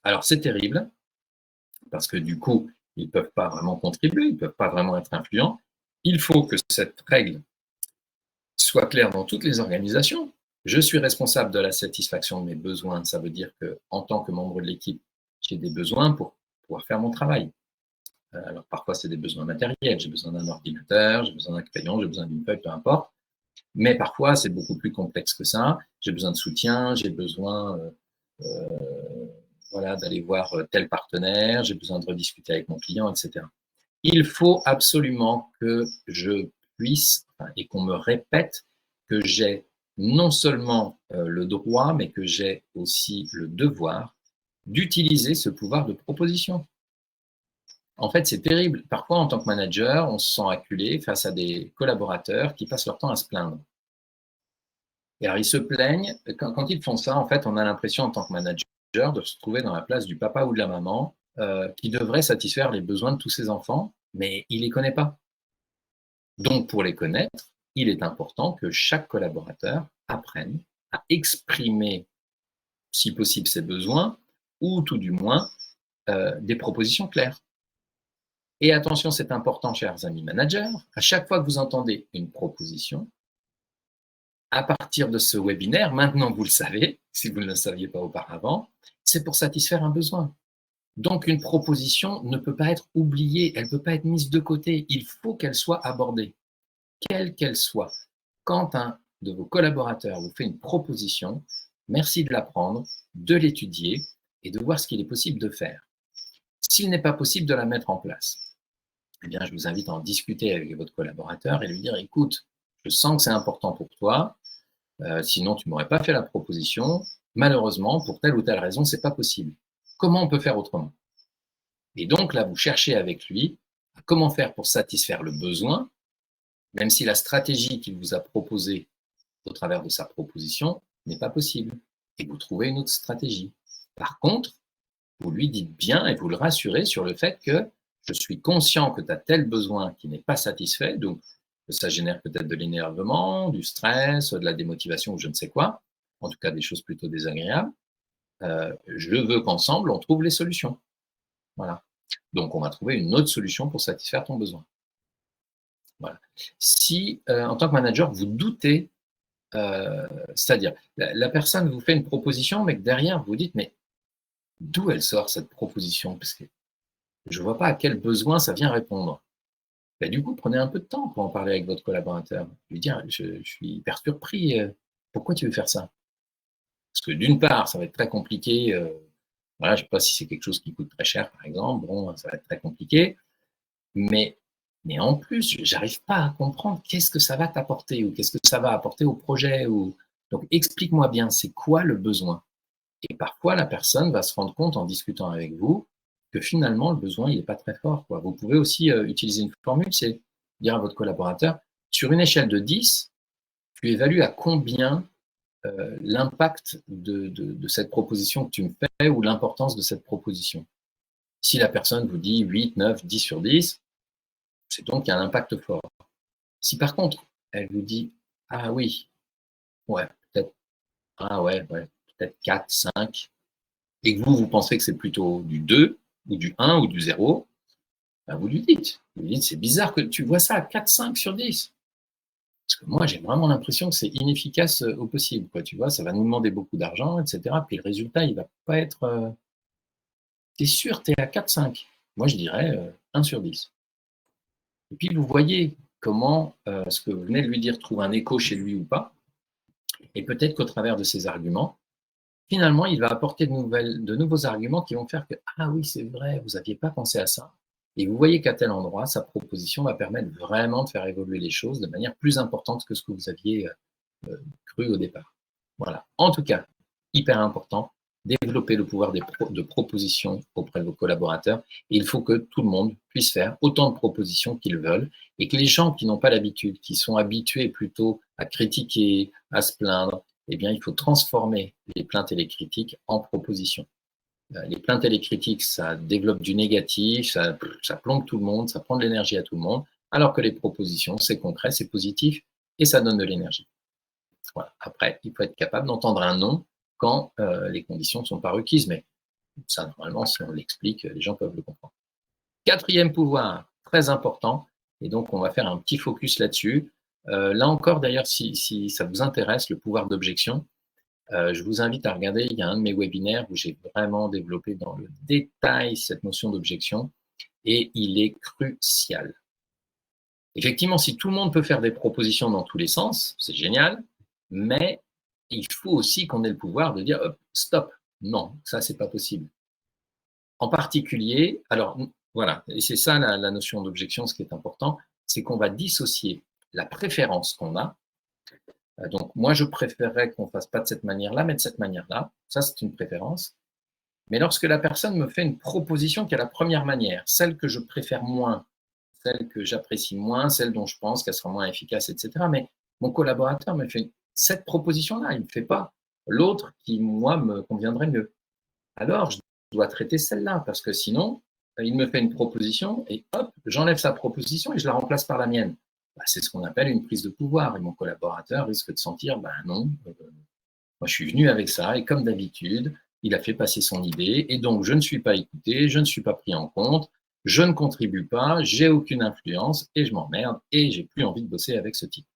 A: Alors c'est terrible parce que du coup, ils ne peuvent pas vraiment contribuer, ils ne peuvent pas vraiment être influents. Il faut que cette règle soit claire dans toutes les organisations. Je suis responsable de la satisfaction de mes besoins. Ça veut dire que en tant que membre de l'équipe, j'ai des besoins pour pouvoir faire mon travail. Alors parfois, c'est des besoins matériels. J'ai besoin d'un ordinateur, j'ai besoin d'un crayon, j'ai besoin d'une feuille, peu importe. Mais parfois, c'est beaucoup plus complexe que ça. J'ai besoin de soutien, j'ai besoin voilà, d'aller voir tel partenaire, j'ai besoin de rediscuter avec mon client, etc. Il faut absolument que je puisse et qu'on me répète que j'ai non seulement le droit, mais que j'ai aussi le devoir d'utiliser ce pouvoir de proposition. En fait, c'est terrible. Parfois, en tant que manager, on se sent acculé face à des collaborateurs qui passent leur temps à se plaindre. Et alors, ils se plaignent. Quand ils font ça, en fait, on a l'impression, en tant que manager, de se trouver dans la place du papa ou de la maman qui devrait satisfaire les besoins de tous ses enfants, mais il ne les connaît pas. Donc, pour les connaître, il est important que chaque collaborateur apprenne à exprimer, si possible, ses besoins, ou tout du moins, des propositions claires. Et attention, c'est important, chers amis managers, à chaque fois que vous entendez une proposition, à partir de ce webinaire, maintenant vous le savez, si vous ne le saviez pas auparavant, c'est pour satisfaire un besoin. Donc une proposition ne peut pas être oubliée, elle ne peut pas être mise de côté, il faut qu'elle soit abordée, quelle qu'elle soit. Quand un de vos collaborateurs vous fait une proposition, merci de la prendre, de l'étudier et de voir ce qu'il est possible de faire. S'il n'est pas possible de la mettre en place, eh bien, je vous invite à en discuter avec votre collaborateur et lui dire, écoute, je sens que c'est important pour toi, sinon tu ne m'aurais pas fait la proposition. Malheureusement, pour telle ou telle raison, ce n'est pas possible. Comment on peut faire autrement? Et donc là, vous cherchez avec lui comment faire pour satisfaire le besoin, même si la stratégie qu'il vous a proposée au travers de sa proposition n'est pas possible. Et vous trouvez une autre stratégie. Par contre, vous lui dites bien et vous le rassurez sur le fait que je suis conscient que tu as tel besoin qui n'est pas satisfait, donc ça génère peut-être de l'énervement, du stress, de la démotivation ou je ne sais quoi, en tout cas des choses plutôt désagréables. Je veux qu'ensemble, on trouve les solutions. Voilà. Donc, on va trouver une autre solution pour satisfaire ton besoin. Voilà. Si, en tant que manager, vous doutez, c'est-à-dire, la personne vous fait une proposition, mais que derrière, vous dites, mais d'où elle sort cette proposition? Parce que je ne vois pas à quel besoin ça vient répondre. Ben, du coup, prenez un peu de temps pour en parler avec votre collaborateur. Lui dire, je suis hyper surpris, pourquoi tu veux faire ça? Parce que d'une part, ça va être très compliqué. Voilà, je ne sais pas si c'est quelque chose qui coûte très cher, par exemple. Bon, ça va être très compliqué. Mais en plus, j'arrive pas à comprendre qu'est-ce que ça va t'apporter ou qu'est-ce que ça va apporter au projet. Donc, explique-moi bien, c'est quoi le besoin? Et parfois, la personne va se rendre compte en discutant avec vous que finalement, le besoin, il n'est pas très fort, quoi. Vous pouvez aussi utiliser une formule, c'est dire à votre collaborateur, sur une échelle de 10, tu évalues à combien l'impact de cette proposition que tu me fais ou l'importance de cette proposition. Si la personne vous dit 8, 9, 10 sur 10, C'est donc qu'il y a un impact fort. Si par contre, elle vous dit: «Ah oui, ouais, peut-être, ah ouais, peut-être 4, 5», et que vous pensez que c'est plutôt du 2 ou du 1 ou du 0, bah, vous lui dites. Vous lui dites: «C'est bizarre que tu vois ça à 4, 5 sur 10. Parce que moi, j'ai vraiment l'impression que c'est inefficace au possible, quoi, tu vois, ça va nous demander beaucoup d'argent, et cetera. Puis le résultat, il va pas être. Tu es sûr, tu es à 4, 5. Moi, je dirais 1 sur 10. Et puis, vous voyez comment ce que vous venez de lui dire trouve un écho chez lui ou pas. Et peut-être qu'au travers de ces arguments, finalement, il va apporter de nouveaux arguments qui vont faire que, ah oui, c'est vrai, vous n'aviez pas pensé à ça. Et vous voyez qu'à tel endroit, sa proposition va permettre vraiment de faire évoluer les choses de manière plus importante que ce que vous aviez cru au départ. Voilà. En tout cas, hyper important, développer le pouvoir de proposition auprès de vos collaborateurs. Et il faut que tout le monde puisse faire autant de propositions qu'ils veulent, et que les gens qui n'ont pas l'habitude, qui sont habitués plutôt à critiquer, à se plaindre, eh bien, il faut transformer les plaintes et les critiques en propositions. Les plaintes et les critiques, ça développe du négatif, ça plombe tout le monde, ça prend de l'énergie à tout le monde, alors que les propositions, c'est concret, c'est positif, et ça donne de l'énergie. Voilà. Après, il faut être capable d'entendre un non quand les conditions ne sont pas requises, mais ça, normalement, si on l'explique, les gens peuvent le comprendre. Quatrième pouvoir, très important, et donc on va faire un petit focus là-dessus. Là encore, d'ailleurs, si ça vous intéresse, le pouvoir d'objection, je vous invite à regarder, il y a un de mes webinaires où j'ai vraiment développé dans le détail cette notion d'objection, et il est crucial. Effectivement, si tout le monde peut faire des propositions dans tous les sens, c'est génial, mais il faut aussi qu'on ait le pouvoir de dire hop, stop, non, ça c'est pas possible. En particulier, alors voilà, et c'est ça la notion d'objection, ce qui est important, c'est qu'on va dissocier la préférence qu'on a. Donc moi je préférerais qu'on fasse pas de cette manière-là, mais de cette manière-là. Ça c'est une préférence. Mais lorsque la personne me fait une proposition qui est la première manière, celle que je préfère moins, celle que j'apprécie moins, celle dont je pense qu'elle sera moins efficace, etc. Mais mon collaborateur me fait cette proposition-là, il ne me fait pas l'autre qui, moi, me conviendrait mieux. Alors, je dois traiter celle-là, parce que sinon, il me fait une proposition et hop, j'enlève sa proposition et je la remplace par la mienne. Bah, c'est ce qu'on appelle une prise de pouvoir. Et mon collaborateur risque de sentir, ben non, moi je suis venu avec ça et comme d'habitude, il a fait passer son idée et donc je ne suis pas écouté, je ne suis pas pris en compte, je ne contribue pas, j'ai aucune influence et je m'emmerde et j'ai plus envie de bosser avec ce type.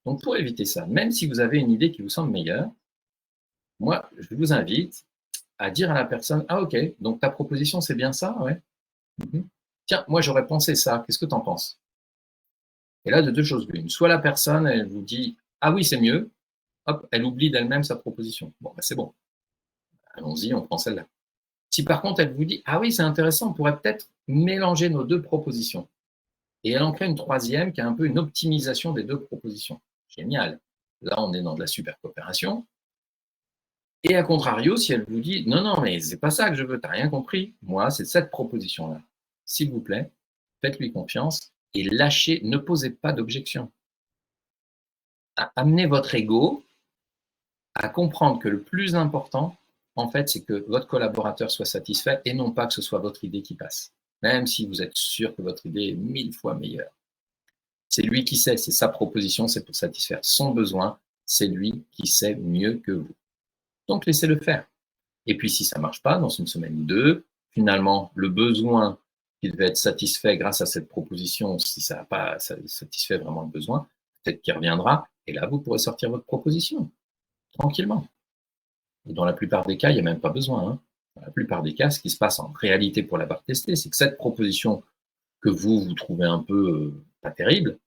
A: Donc pour éviter ça, même si vous avez une idée qui vous semble meilleure, moi je vous invite à dire à la personne: ah ok, donc ta proposition c'est bien ça, ouais. Mhm. Tiens, moi j'aurais pensé ça, qu'est-ce que tu en penses? Et là, de deux choses l'une, soit la personne elle vous dit: ah oui c'est mieux, hop, elle oublie d'elle-même sa proposition. Bon, ben, c'est bon, allons-y, on prend celle-là. Si par contre elle vous dit: ah oui c'est intéressant, on pourrait peut-être mélanger nos deux propositions, et elle en crée une troisième qui est un peu une optimisation des deux propositions. Génial. Là on est dans de la super coopération. Et à contrario, si elle vous dit: non, non, mais c'est pas ça que je veux, t'as rien compris, moi c'est cette proposition-là. S'il vous plaît, faites-lui confiance et lâchez, ne posez pas d'objection. Amenez votre ego à comprendre que le plus important, en fait, c'est que votre collaborateur soit satisfait et non pas que ce soit votre idée qui passe. Même si vous êtes sûr que votre idée est 1000 fois meilleure. C'est lui qui sait, c'est sa proposition, c'est pour satisfaire son besoin, c'est lui qui sait mieux que vous. Donc laissez-le faire. Et puis si ça ne marche pas, dans une semaine ou deux, finalement, le besoin qui devait être satisfait grâce à cette proposition, si ça n'a pas satisfait vraiment le besoin, peut-être qu'il reviendra, et là, vous pourrez sortir votre proposition, tranquillement. Et dans la plupart des cas, il n'y a même pas besoin. Hein. Dans la plupart des cas, ce qui se passe en réalité pour l'avoir testé, c'est que cette proposition que vous trouvez un peu pas terrible,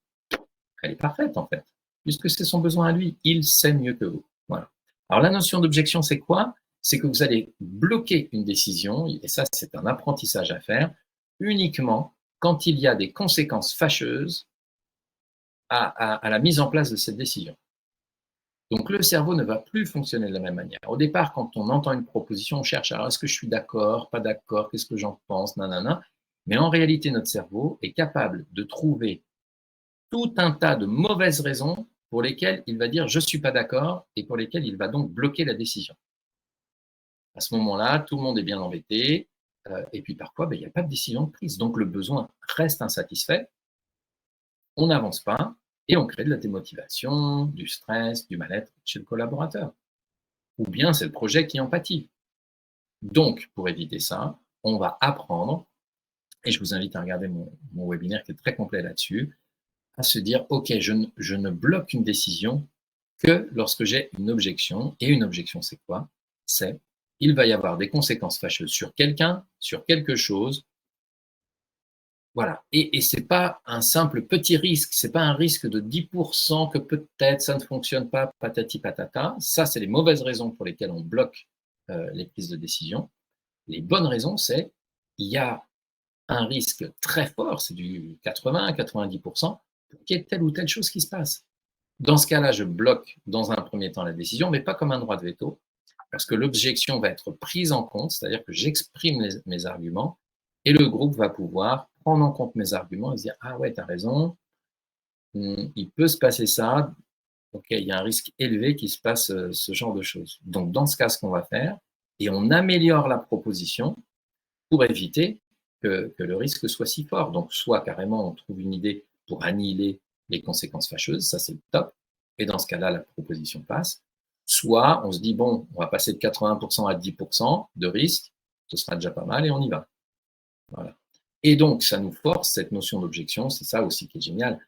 A: elle est parfaite en fait, puisque c'est son besoin à lui. Il sait mieux que vous. Voilà. Alors la notion d'objection, c'est quoi? C'est que vous allez bloquer une décision, et ça c'est un apprentissage à faire, uniquement quand il y a des conséquences fâcheuses à la mise en place de cette décision. Donc le cerveau ne va plus fonctionner de la même manière. Au départ, quand on entend une proposition, on cherche, alors est-ce que je suis d'accord, pas d'accord, qu'est-ce que j'en pense, nanana. Mais en réalité, notre cerveau est capable de trouver tout un tas de mauvaises raisons pour lesquelles il va dire je ne suis pas d'accord et pour lesquelles il va donc bloquer la décision. À ce moment-là, tout le monde est bien embêté et puis parfois, il n'y a pas de décision de prise. Donc le besoin reste insatisfait on n'avance pas et on crée de la démotivation, du stress, du mal-être chez le collaborateur. Ou bien c'est le projet qui en pâtit. Donc, pour éviter ça, on va apprendre, et je vous invite à regarder mon webinaire qui est très complet là-dessus, à se dire, OK, je ne bloque une décision que lorsque j'ai une objection. Et une objection, c'est quoi? C'est, il va y avoir des conséquences fâcheuses sur quelqu'un, sur quelque chose. Voilà. Et ce n'est pas un simple petit risque, ce n'est pas un risque de 10% que peut-être ça ne fonctionne pas, patati patata. Ça, c'est les mauvaises raisons pour lesquelles on bloque les prises de décision. Les bonnes raisons, c'est il y a un risque très fort, c'est du 80-90%, pour qu'il y ait telle ou telle chose qui se passe. Dans ce cas-là, je bloque dans un premier temps la décision, mais pas comme un droit de veto, parce que l'objection va être prise en compte, c'est-à-dire que j'exprime mes arguments, et le groupe va pouvoir prendre en compte mes arguments et se dire « Ah ouais, tu as raison, il peut se passer ça, ok, il y a un risque élevé qu'il se passe ce genre de choses. » Donc, dans ce cas, ce qu'on va faire, et on améliore la proposition pour éviter que le risque soit si fort. Donc, soit carrément, on trouve une idée pour annihiler les conséquences fâcheuses, ça c'est le top, et dans ce cas-là, la proposition passe. Soit on se dit, bon, on va passer de 80% à 10% de risque, ce sera déjà pas mal et on y va. Voilà. Et donc, ça nous force cette notion d'objection, c'est ça aussi qui est génial.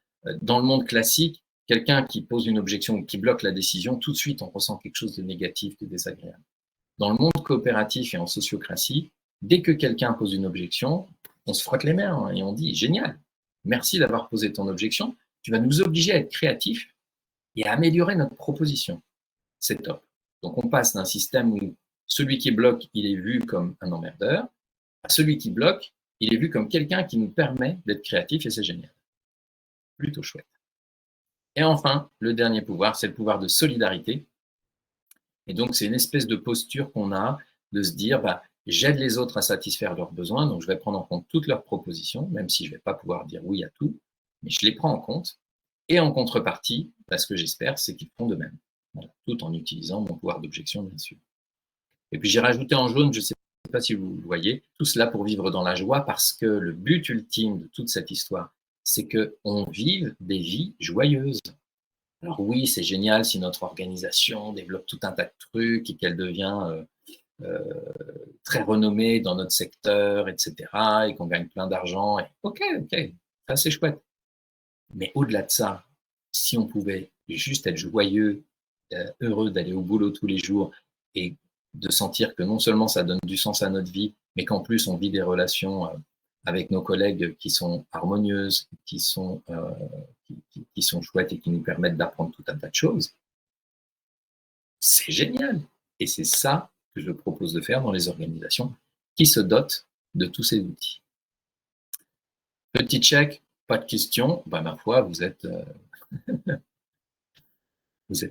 A: Dans le monde classique, quelqu'un qui pose une objection ou qui bloque la décision, tout de suite, on ressent quelque chose de négatif, de désagréable. Dans le monde coopératif et en sociocratie, dès que quelqu'un pose une objection, on se frotte les mains et on dit « Génial, merci d'avoir posé ton objection, tu vas nous obliger à être créatifs et à améliorer notre proposition. » C'est top. Donc on passe d'un système où celui qui bloque, il est vu comme un emmerdeur, à celui qui bloque, il est vu comme quelqu'un qui nous permet d'être créatifs et c'est génial. Plutôt chouette. Et enfin, le dernier pouvoir, c'est le pouvoir de solidarité. Et donc, c'est une espèce de posture qu'on a de se dire, bah, j'aide les autres à satisfaire leurs besoins, donc je vais prendre en compte toutes leurs propositions, même si je ne vais pas pouvoir dire oui à tout, mais je les prends en compte. Et en contrepartie, bah, ce que j'espère, c'est qu'ils font de même, voilà, tout en utilisant mon pouvoir d'objection, bien sûr. Et puis, j'ai rajouté en jaune, je ne sais pas si vous voyez, tout cela pour vivre dans la joie, parce que le but ultime de toute cette histoire, c'est qu'on vive des vies joyeuses. Alors oui, c'est génial si notre organisation développe tout un tas de trucs et qu'elle devient très renommée dans notre secteur, etc., et qu'on gagne plein d'argent. Ok, ça c'est chouette. Mais au-delà de ça, si on pouvait juste être joyeux, heureux d'aller au boulot tous les jours et de sentir que non seulement ça donne du sens à notre vie, mais qu'en plus on vit des relations avec nos collègues qui sont harmonieuses, qui sont chouettes et qui nous permettent d'apprendre tout un tas de choses, c'est génial. Et c'est ça que je propose de faire dans les organisations qui se dotent de tous ces outils. Petit check, pas de questions, bah, ma foi, vous êtes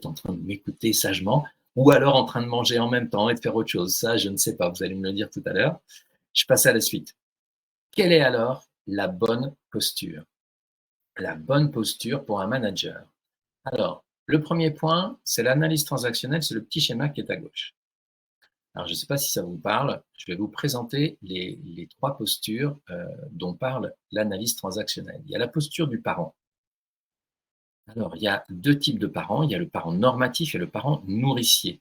A: en train de m'écouter sagement, ou alors en train de manger en même temps et de faire autre chose. Ça, je ne sais pas, vous allez me le dire tout à l'heure. Je passe à la suite. Quelle est alors la bonne posture? La bonne posture pour un manager. Alors, le premier point, c'est l'analyse transactionnelle, c'est le petit schéma qui est à gauche. Alors, je ne sais pas si ça vous parle, je vais vous présenter les trois postures dont parle l'analyse transactionnelle. Il y a la posture du parent. Alors, il y a deux types de parents, il y a le parent normatif et le parent nourricier.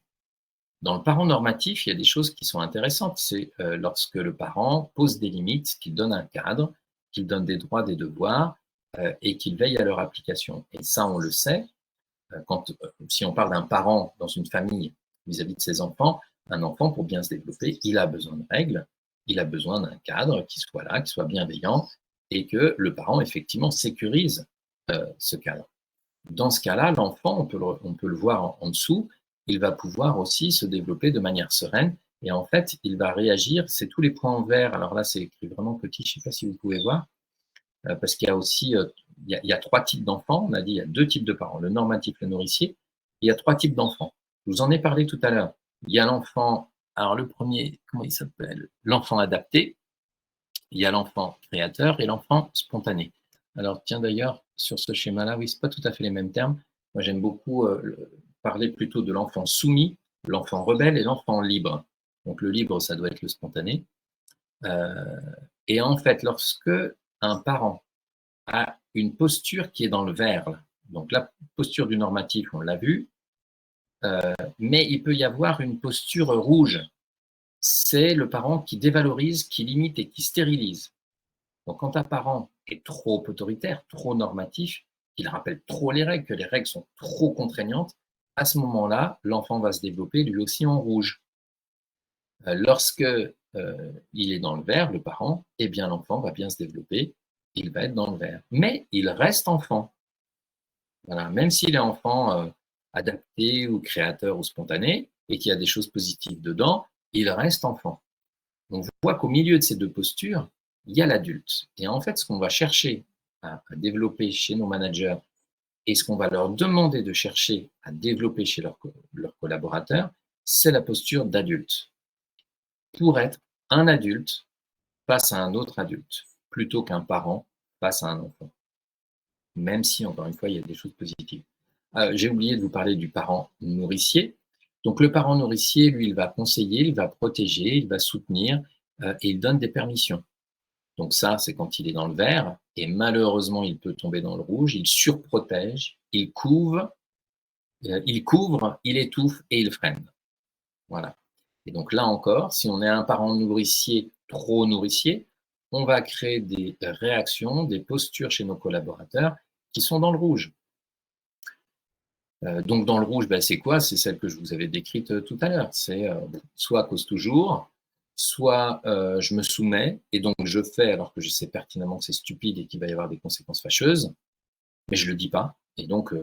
A: Dans le parent normatif, il y a des choses qui sont intéressantes. C'est lorsque le parent pose des limites, qu'il donne un cadre, qu'il donne des droits, des devoirs et qu'il veille à leur application. Et ça, on le sait, si on parle d'un parent dans une famille vis-à-vis de ses enfants, un enfant, pour bien se développer, il a besoin de règles, il a besoin d'un cadre qui soit là, qui soit bienveillant, et que le parent, effectivement, sécurise ce cadre. Dans ce cas-là, l'enfant, on peut le voir en dessous, il va pouvoir aussi se développer de manière sereine, et en fait, il va réagir, c'est tous les points en vert, alors là, c'est écrit vraiment petit, je ne sais pas si vous pouvez voir, parce qu'il y a aussi, il y a trois types d'enfants, on a dit il y a deux types de parents, le normatif, le nourricier, il y a trois types d'enfants. Je vous en ai parlé tout à l'heure. Il y a l'enfant, alors le premier, comment il s'appelle? L'enfant adapté, il y a l'enfant créateur et l'enfant spontané. Alors tiens d'ailleurs, sur ce schéma-là, oui, ce n'est pas tout à fait les mêmes termes. Moi j'aime beaucoup parler plutôt de l'enfant soumis, l'enfant rebelle et l'enfant libre. Donc le libre, ça doit être le spontané. Et en fait, lorsque un parent a une posture qui est dans le vert. Là. Donc la posture du normatif, on l'a vu, mais il peut y avoir une posture rouge. C'est le parent qui dévalorise, qui limite et qui stérilise. Donc quand un parent est trop autoritaire, trop normatif, qu'il rappelle trop les règles, que les règles sont trop contraignantes, à ce moment-là, l'enfant va se développer lui aussi en rouge. Lorsque il est dans le vert, le parent, eh bien l'enfant va bien se développer, il va être dans le vert. Mais il reste enfant. Voilà. Même s'il est enfant adapté ou créateur ou spontané, et qu'il y a des choses positives dedans, il reste enfant. On voit qu'au milieu de ces deux postures, il y a l'adulte. Et en fait, ce qu'on va chercher à développer chez nos managers et ce qu'on va leur demander de chercher à développer chez leurs collaborateurs, c'est la posture d'adulte. Pour être un adulte face à un autre adulte, plutôt qu'un parent face à un enfant. Même si, encore une fois, il y a des choses positives. J'ai oublié de vous parler du parent nourricier. Donc le parent nourricier, lui, il va conseiller, il va protéger, il va soutenir et il donne des permissions. Donc ça, c'est quand il est dans le vert et malheureusement, il peut tomber dans le rouge. Il surprotège, il couvre, il étouffe et il freine. Voilà. Et donc là encore, si on est un parent nourricier, trop nourricier, on va créer des réactions, des postures chez nos collaborateurs qui sont dans le rouge. Donc dans le rouge, ben, c'est quoi? C'est celle que je vous avais décrite tout à l'heure. C'est soit cause toujours, soit je me soumets et donc je fais alors que je sais pertinemment que c'est stupide et qu'il va y avoir des conséquences fâcheuses, mais je le dis pas. Et donc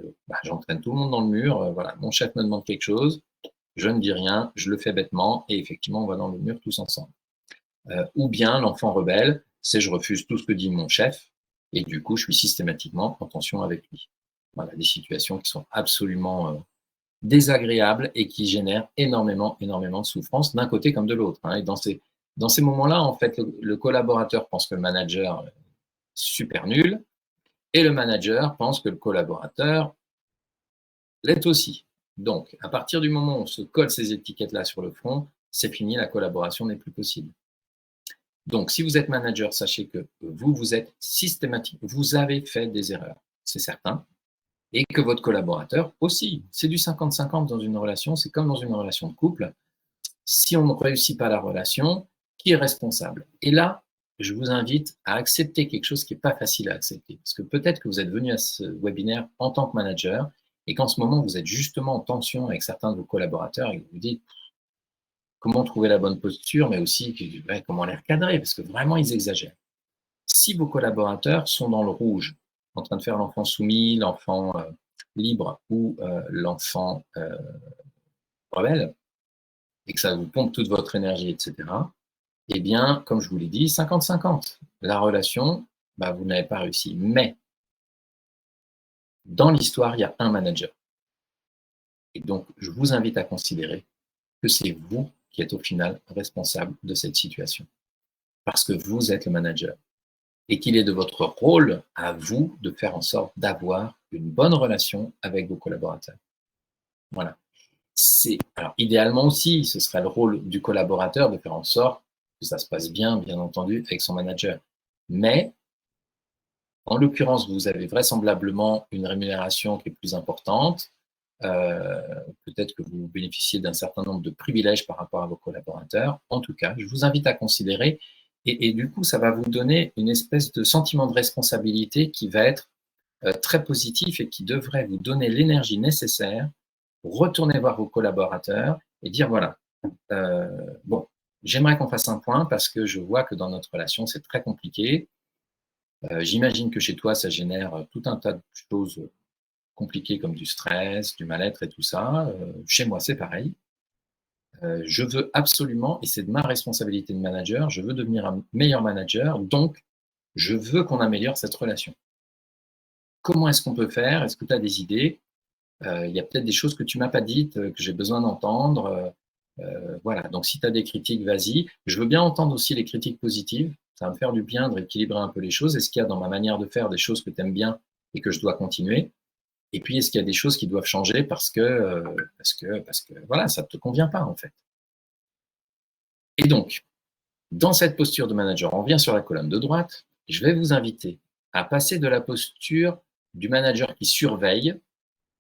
A: j'entraîne tout le monde dans le mur. Voilà, mon chef me demande quelque chose, je ne dis rien, je le fais bêtement et effectivement on va dans le mur tous ensemble. Ou bien l'enfant rebelle, c'est je refuse tout ce que dit mon chef et du coup je suis systématiquement en tension avec lui. Voilà, des situations qui sont absolument désagréables et qui génèrent énormément de souffrance d'un côté comme de l'autre. Hein. Et dans ces moments-là, en fait, le collaborateur pense que le manager est super nul et le manager pense que le collaborateur l'est aussi. Donc, à partir du moment où on se colle ces étiquettes-là sur le front, c'est fini, la collaboration n'est plus possible. Donc, si vous êtes manager, sachez que vous êtes systématique, vous avez fait des erreurs, c'est certain, et que votre collaborateur aussi. C'est du 50-50 dans une relation, c'est comme dans une relation de couple. Si on ne réussit pas la relation, qui est responsable? Et là, je vous invite à accepter quelque chose qui n'est pas facile à accepter. Parce que peut-être que vous êtes venu à ce webinaire en tant que manager et qu'en ce moment, vous êtes justement en tension avec certains de vos collaborateurs et que vous dites comment trouver la bonne posture, mais aussi comment les recadrer, parce que vraiment, ils exagèrent. Si vos collaborateurs sont dans le rouge, en train de faire l'enfant soumis, l'enfant libre ou l'enfant rebelle, et que ça vous pompe toute votre énergie, etc., eh bien, comme je vous l'ai dit, 50-50. La relation, vous n'avez pas réussi. Mais dans l'histoire, il y a un manager. Et donc, je vous invite à considérer que c'est vous qui êtes au final responsable de cette situation. Parce que vous êtes le manager. Et qu'il est de votre rôle à vous de faire en sorte d'avoir une bonne relation avec vos collaborateurs. Voilà. Alors, idéalement aussi, ce serait le rôle du collaborateur de faire en sorte que ça se passe bien, bien entendu, avec son manager. Mais, en l'occurrence, vous avez vraisemblablement une rémunération qui est plus importante. Peut-être que vous bénéficiez d'un certain nombre de privilèges par rapport à vos collaborateurs. En tout cas, je vous invite à considérer et du coup, ça va vous donner une espèce de sentiment de responsabilité qui va être très positif et qui devrait vous donner l'énergie nécessaire pour retourner voir vos collaborateurs et dire voilà, bon, j'aimerais qu'on fasse un point parce que je vois que dans notre relation, c'est très compliqué. J'imagine que chez toi, ça génère tout un tas de choses compliquées comme du stress, du mal-être et tout ça. Chez moi, c'est pareil. Je veux absolument, et c'est de ma responsabilité de manager, je veux devenir un meilleur manager, donc je veux qu'on améliore cette relation. Comment est-ce qu'on peut faire? Est-ce que tu as des idées? Il y a peut-être des choses que tu m'as pas dites, que j'ai besoin d'entendre. Voilà, donc si tu as des critiques, vas-y. Je veux bien entendre aussi les critiques positives, ça va me faire du bien de rééquilibrer un peu les choses. Est-ce qu'il y a dans ma manière de faire des choses que tu aimes bien et que je dois continuer? Et puis, est-ce qu'il y a des choses qui doivent changer parce que voilà, ça ne te convient pas en fait. Et donc, dans cette posture de manager, on revient sur la colonne de droite, je vais vous inviter à passer de la posture du manager qui surveille.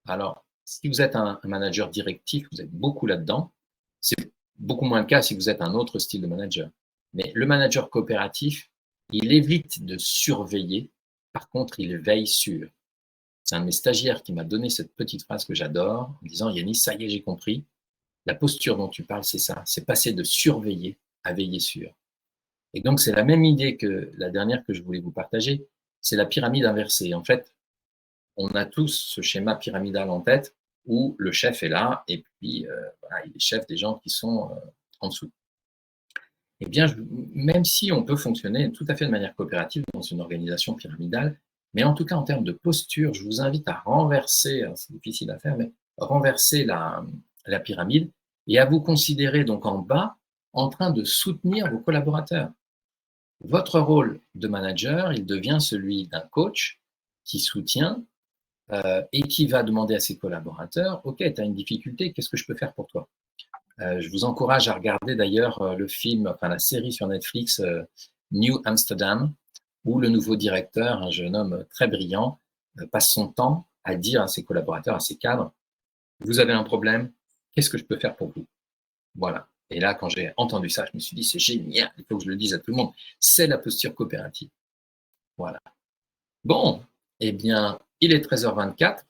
A: Alors, si vous êtes un manager directif, vous êtes beaucoup là-dedans. C'est beaucoup moins le cas si vous êtes un autre style de manager. Mais le manager coopératif, il évite de surveiller. Par contre, il veille sur. C'est un de mes stagiaires qui m'a donné cette petite phrase que j'adore, en disant, Yannis, ça y est, j'ai compris. La posture dont tu parles, c'est ça. C'est passer de surveiller à veiller sur. Et donc, c'est la même idée que la dernière que je voulais vous partager. C'est la pyramide inversée. En fait, on a tous ce schéma pyramidal en tête où le chef est là et puis voilà, il est chef des gens qui sont en dessous. Eh bien, même si on peut fonctionner tout à fait de manière coopérative dans une organisation pyramidale, mais en tout cas en termes de posture, je vous invite à renverser, c'est difficile à faire, mais renverser la pyramide et à vous considérer donc en bas en train de soutenir vos collaborateurs. Votre rôle de manager, il devient celui d'un coach qui soutient et qui va demander à ses collaborateurs, OK, tu as une difficulté, qu'est-ce que je peux faire pour toi? Je vous encourage à regarder d'ailleurs le film, enfin la série sur Netflix New Amsterdam, où le nouveau directeur, un jeune homme très brillant, passe son temps à dire à ses collaborateurs, à ses cadres, vous avez un problème, qu'est-ce que je peux faire pour vous? Voilà. Et là, quand j'ai entendu ça, je me suis dit, c'est génial, il faut que je le dise à tout le monde. C'est la posture coopérative. Voilà. Bon, eh bien, il est 13h24.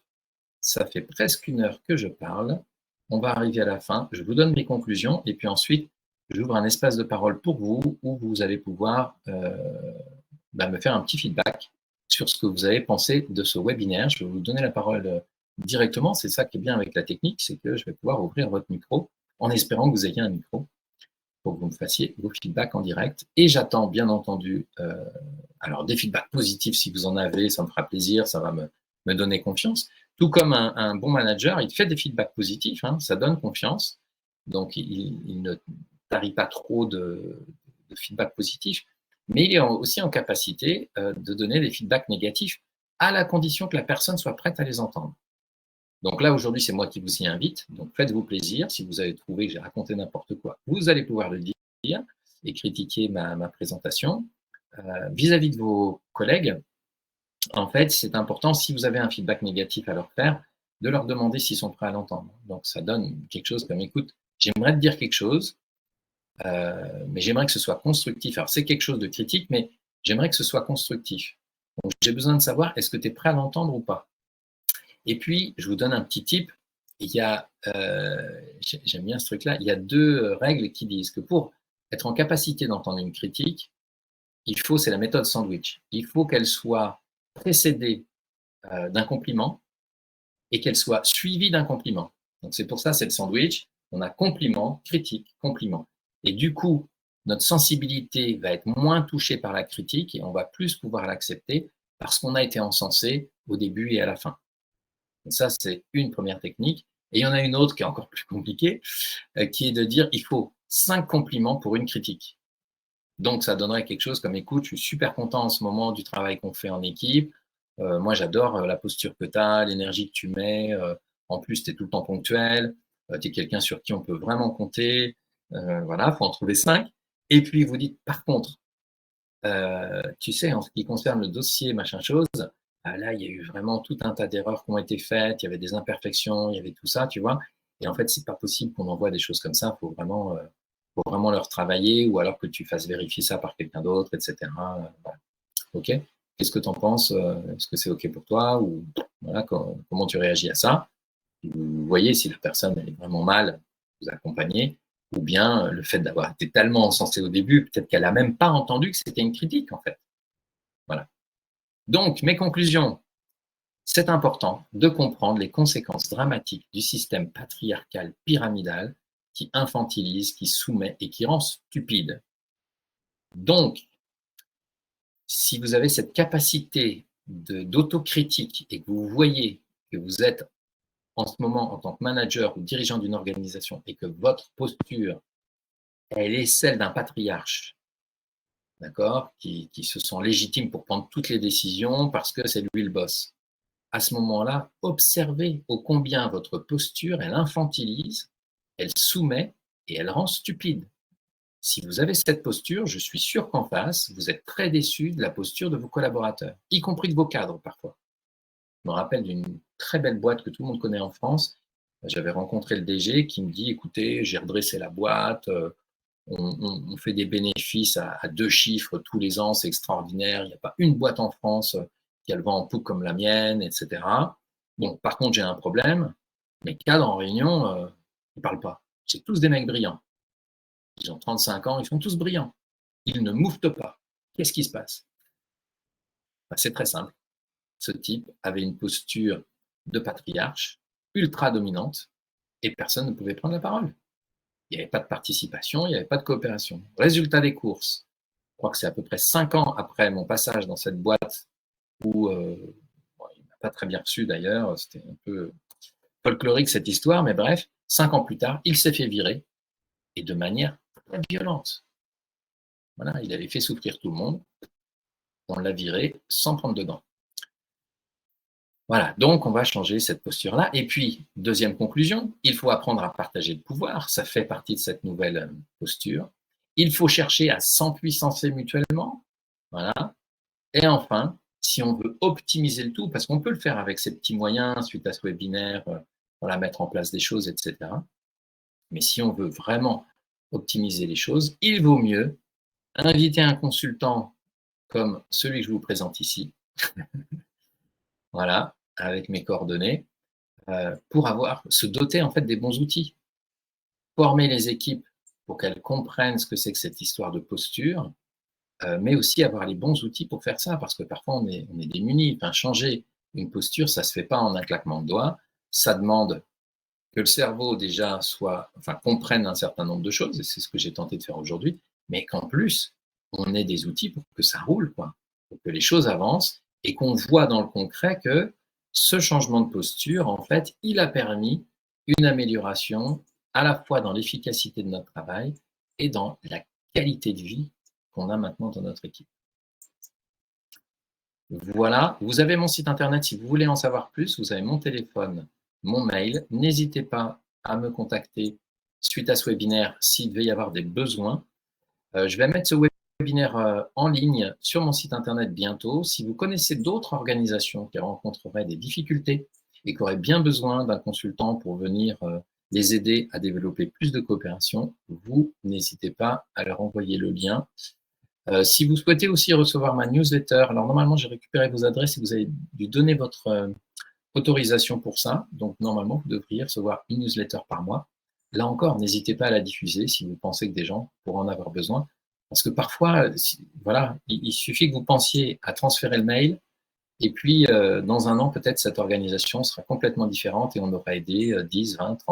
A: Ça fait presque une heure que je parle. On va arriver à la fin. Je vous donne mes conclusions et puis ensuite, j'ouvre un espace de parole pour vous où vous allez pouvoir me faire un petit feedback sur ce que vous avez pensé de ce webinaire. Je vais vous donner la parole directement. C'est ça qui est bien avec la technique, c'est que je vais pouvoir ouvrir votre micro en espérant que vous ayez un micro pour que vous me fassiez vos feedbacks en direct. Et j'attends bien entendu alors des feedbacks positifs si vous en avez, ça me fera plaisir, ça va me donner confiance. Tout comme un bon manager, il fait des feedbacks positifs, hein, ça donne confiance. Donc, il ne tarit pas trop de feedbacks positifs, mais il est aussi en capacité de donner des feedbacks négatifs à la condition que la personne soit prête à les entendre. Donc là, aujourd'hui, c'est moi qui vous y invite. Donc, faites-vous plaisir. Si vous avez trouvé que j'ai raconté n'importe quoi, vous allez pouvoir le dire et critiquer ma présentation. Vis-à-vis de vos collègues, en fait, c'est important, si vous avez un feedback négatif à leur faire, de leur demander s'ils sont prêts à l'entendre. Donc, ça donne quelque chose comme, écoute, j'aimerais te dire quelque chose, mais j'aimerais que ce soit constructif. Alors, c'est quelque chose de critique, mais j'aimerais que ce soit constructif. Donc, j'ai besoin de savoir, est-ce que tu es prêt à l'entendre ou pas? Et puis, je vous donne un petit tip. Il y a, j'aime bien ce truc-là, il y a deux règles qui disent que pour être en capacité d'entendre une critique, il faut, c'est la méthode sandwich, il faut qu'elle soit précédée d'un compliment et qu'elle soit suivie d'un compliment. Donc c'est pour ça, c'est le sandwich. On a compliment, critique, compliment. Et du coup, notre sensibilité va être moins touchée par la critique et on va plus pouvoir l'accepter parce qu'on a été encensé au début et à la fin. Donc ça, c'est une première technique. Et il y en a une autre qui est encore plus compliquée, qui est de dire il faut 5 compliments pour une critique. Donc, ça donnerait quelque chose comme écoute, je suis super content en ce moment du travail qu'on fait en équipe. Moi, j'adore la posture que tu as, l'énergie que tu mets. En plus, tu es tout le temps ponctuel. Tu es quelqu'un sur qui on peut vraiment compter. Voilà, il faut en trouver 5. Et puis, vous dites, par contre, tu sais, en ce qui concerne le dossier, machin chose, là, il y a eu vraiment tout un tas d'erreurs qui ont été faites. Il y avait des imperfections, il y avait tout ça, tu vois. Et en fait, c'est pas possible qu'on envoie des choses comme ça. Faut vraiment leur travailler ou alors que tu fasses vérifier ça par quelqu'un d'autre, etc. Voilà. OK? Qu'est-ce que tu en penses? Est-ce que c'est OK pour toi? Ou voilà, comment tu réagis à ça? Vous voyez si la personne est vraiment mal, vous accompagnez, ou bien le fait d'avoir été tellement encensé au début, peut-être qu'elle n'a même pas entendu que c'était une critique, en fait. Voilà. Donc, mes conclusions. C'est important de comprendre les conséquences dramatiques du système patriarcal pyramidal qui infantilise, qui soumet et qui rend stupide. Donc, si vous avez cette capacité d'autocritique et que vous voyez que vous êtes en ce moment en tant que manager ou dirigeant d'une organisation et que votre posture, elle est celle d'un patriarche, d'accord, qui se sent légitime pour prendre toutes les décisions parce que c'est lui le boss. À ce moment-là, observez ô combien votre posture, elle infantilise, elle soumet et elle rend stupide. Si vous avez cette posture, je suis sûr qu'en face, vous êtes très déçu de la posture de vos collaborateurs, y compris de vos cadres parfois. Je me rappelle d'une très belle boîte que tout le monde connaît en France. J'avais rencontré le DG qui me dit, écoutez, j'ai redressé la boîte, on fait des bénéfices à 2 chiffres tous les ans, c'est extraordinaire. Il n'y a pas une boîte en France qui a le vent en poupe comme la mienne, etc. Bon, par contre, j'ai un problème. Mes cadres en réunion, ils ne parlent pas. C'est tous des mecs brillants. Ils ont 35 ans, ils sont tous brillants. Ils ne mouftent pas. Qu'est-ce qui se passe? Ben, c'est très simple. Ce type avait une posture de patriarche, ultra dominante, et personne ne pouvait prendre la parole. Il n'y avait pas de participation, il n'y avait pas de coopération. Résultat des courses, je crois que c'est à peu près 5 ans après mon passage dans cette boîte où bon, il ne m'a pas très bien reçu d'ailleurs, c'était un peu folklorique cette histoire, mais bref, 5 ans plus tard, il s'est fait virer et de manière très violente. Voilà, il avait fait souffrir tout le monde, on l'a viré sans prendre de gants. Voilà, donc on va changer cette posture-là. Et puis, deuxième conclusion, il faut apprendre à partager le pouvoir, ça fait partie de cette nouvelle posture. Il faut chercher à s'empuissancer mutuellement. Voilà. Et enfin, si on veut optimiser le tout, parce qu'on peut le faire avec ces petits moyens, suite à ce webinaire, voilà, mettre en place des choses, etc. Mais si on veut vraiment optimiser les choses, il vaut mieux inviter un consultant comme celui que je vous présente ici, voilà, avec mes coordonnées, pour se doter en fait des bons outils. Former les équipes pour qu'elles comprennent ce que c'est que cette histoire de posture, mais aussi avoir les bons outils pour faire ça, parce que parfois on est démunis. Enfin, changer une posture, ça ne se fait pas en un claquement de doigts. Ça demande que le cerveau déjà comprenne un certain nombre de choses, et c'est ce que j'ai tenté de faire aujourd'hui, mais qu'en plus, on ait des outils pour que ça roule, quoi, pour que les choses avancent, et qu'on voit dans le concret que ce changement de posture, en fait, il a permis une amélioration à la fois dans l'efficacité de notre travail et dans la qualité de vie qu'on a maintenant dans notre équipe. Voilà, vous avez mon site internet si vous voulez en savoir plus, vous avez mon téléphone, mon mail. N'hésitez pas à me contacter suite à ce webinaire s'il devait y avoir des besoins. Je vais mettre ce webinaire en ligne sur mon site internet bientôt. Si vous connaissez d'autres organisations qui rencontreraient des difficultés et qui auraient bien besoin d'un consultant pour venir les aider à développer plus de coopération, vous n'hésitez pas à leur envoyer le lien. Si vous souhaitez aussi recevoir ma newsletter, alors normalement j'ai récupéré vos adresses et vous avez dû donner votre autorisation pour ça. Donc normalement vous devriez recevoir une newsletter par mois. Là encore, n'hésitez pas à la diffuser si vous pensez que des gens pourront en avoir besoin. Parce que parfois, voilà, il suffit que vous pensiez à transférer le mail et puis dans un an, peut-être cette organisation sera complètement différente et on aura aidé 10, 20, 30,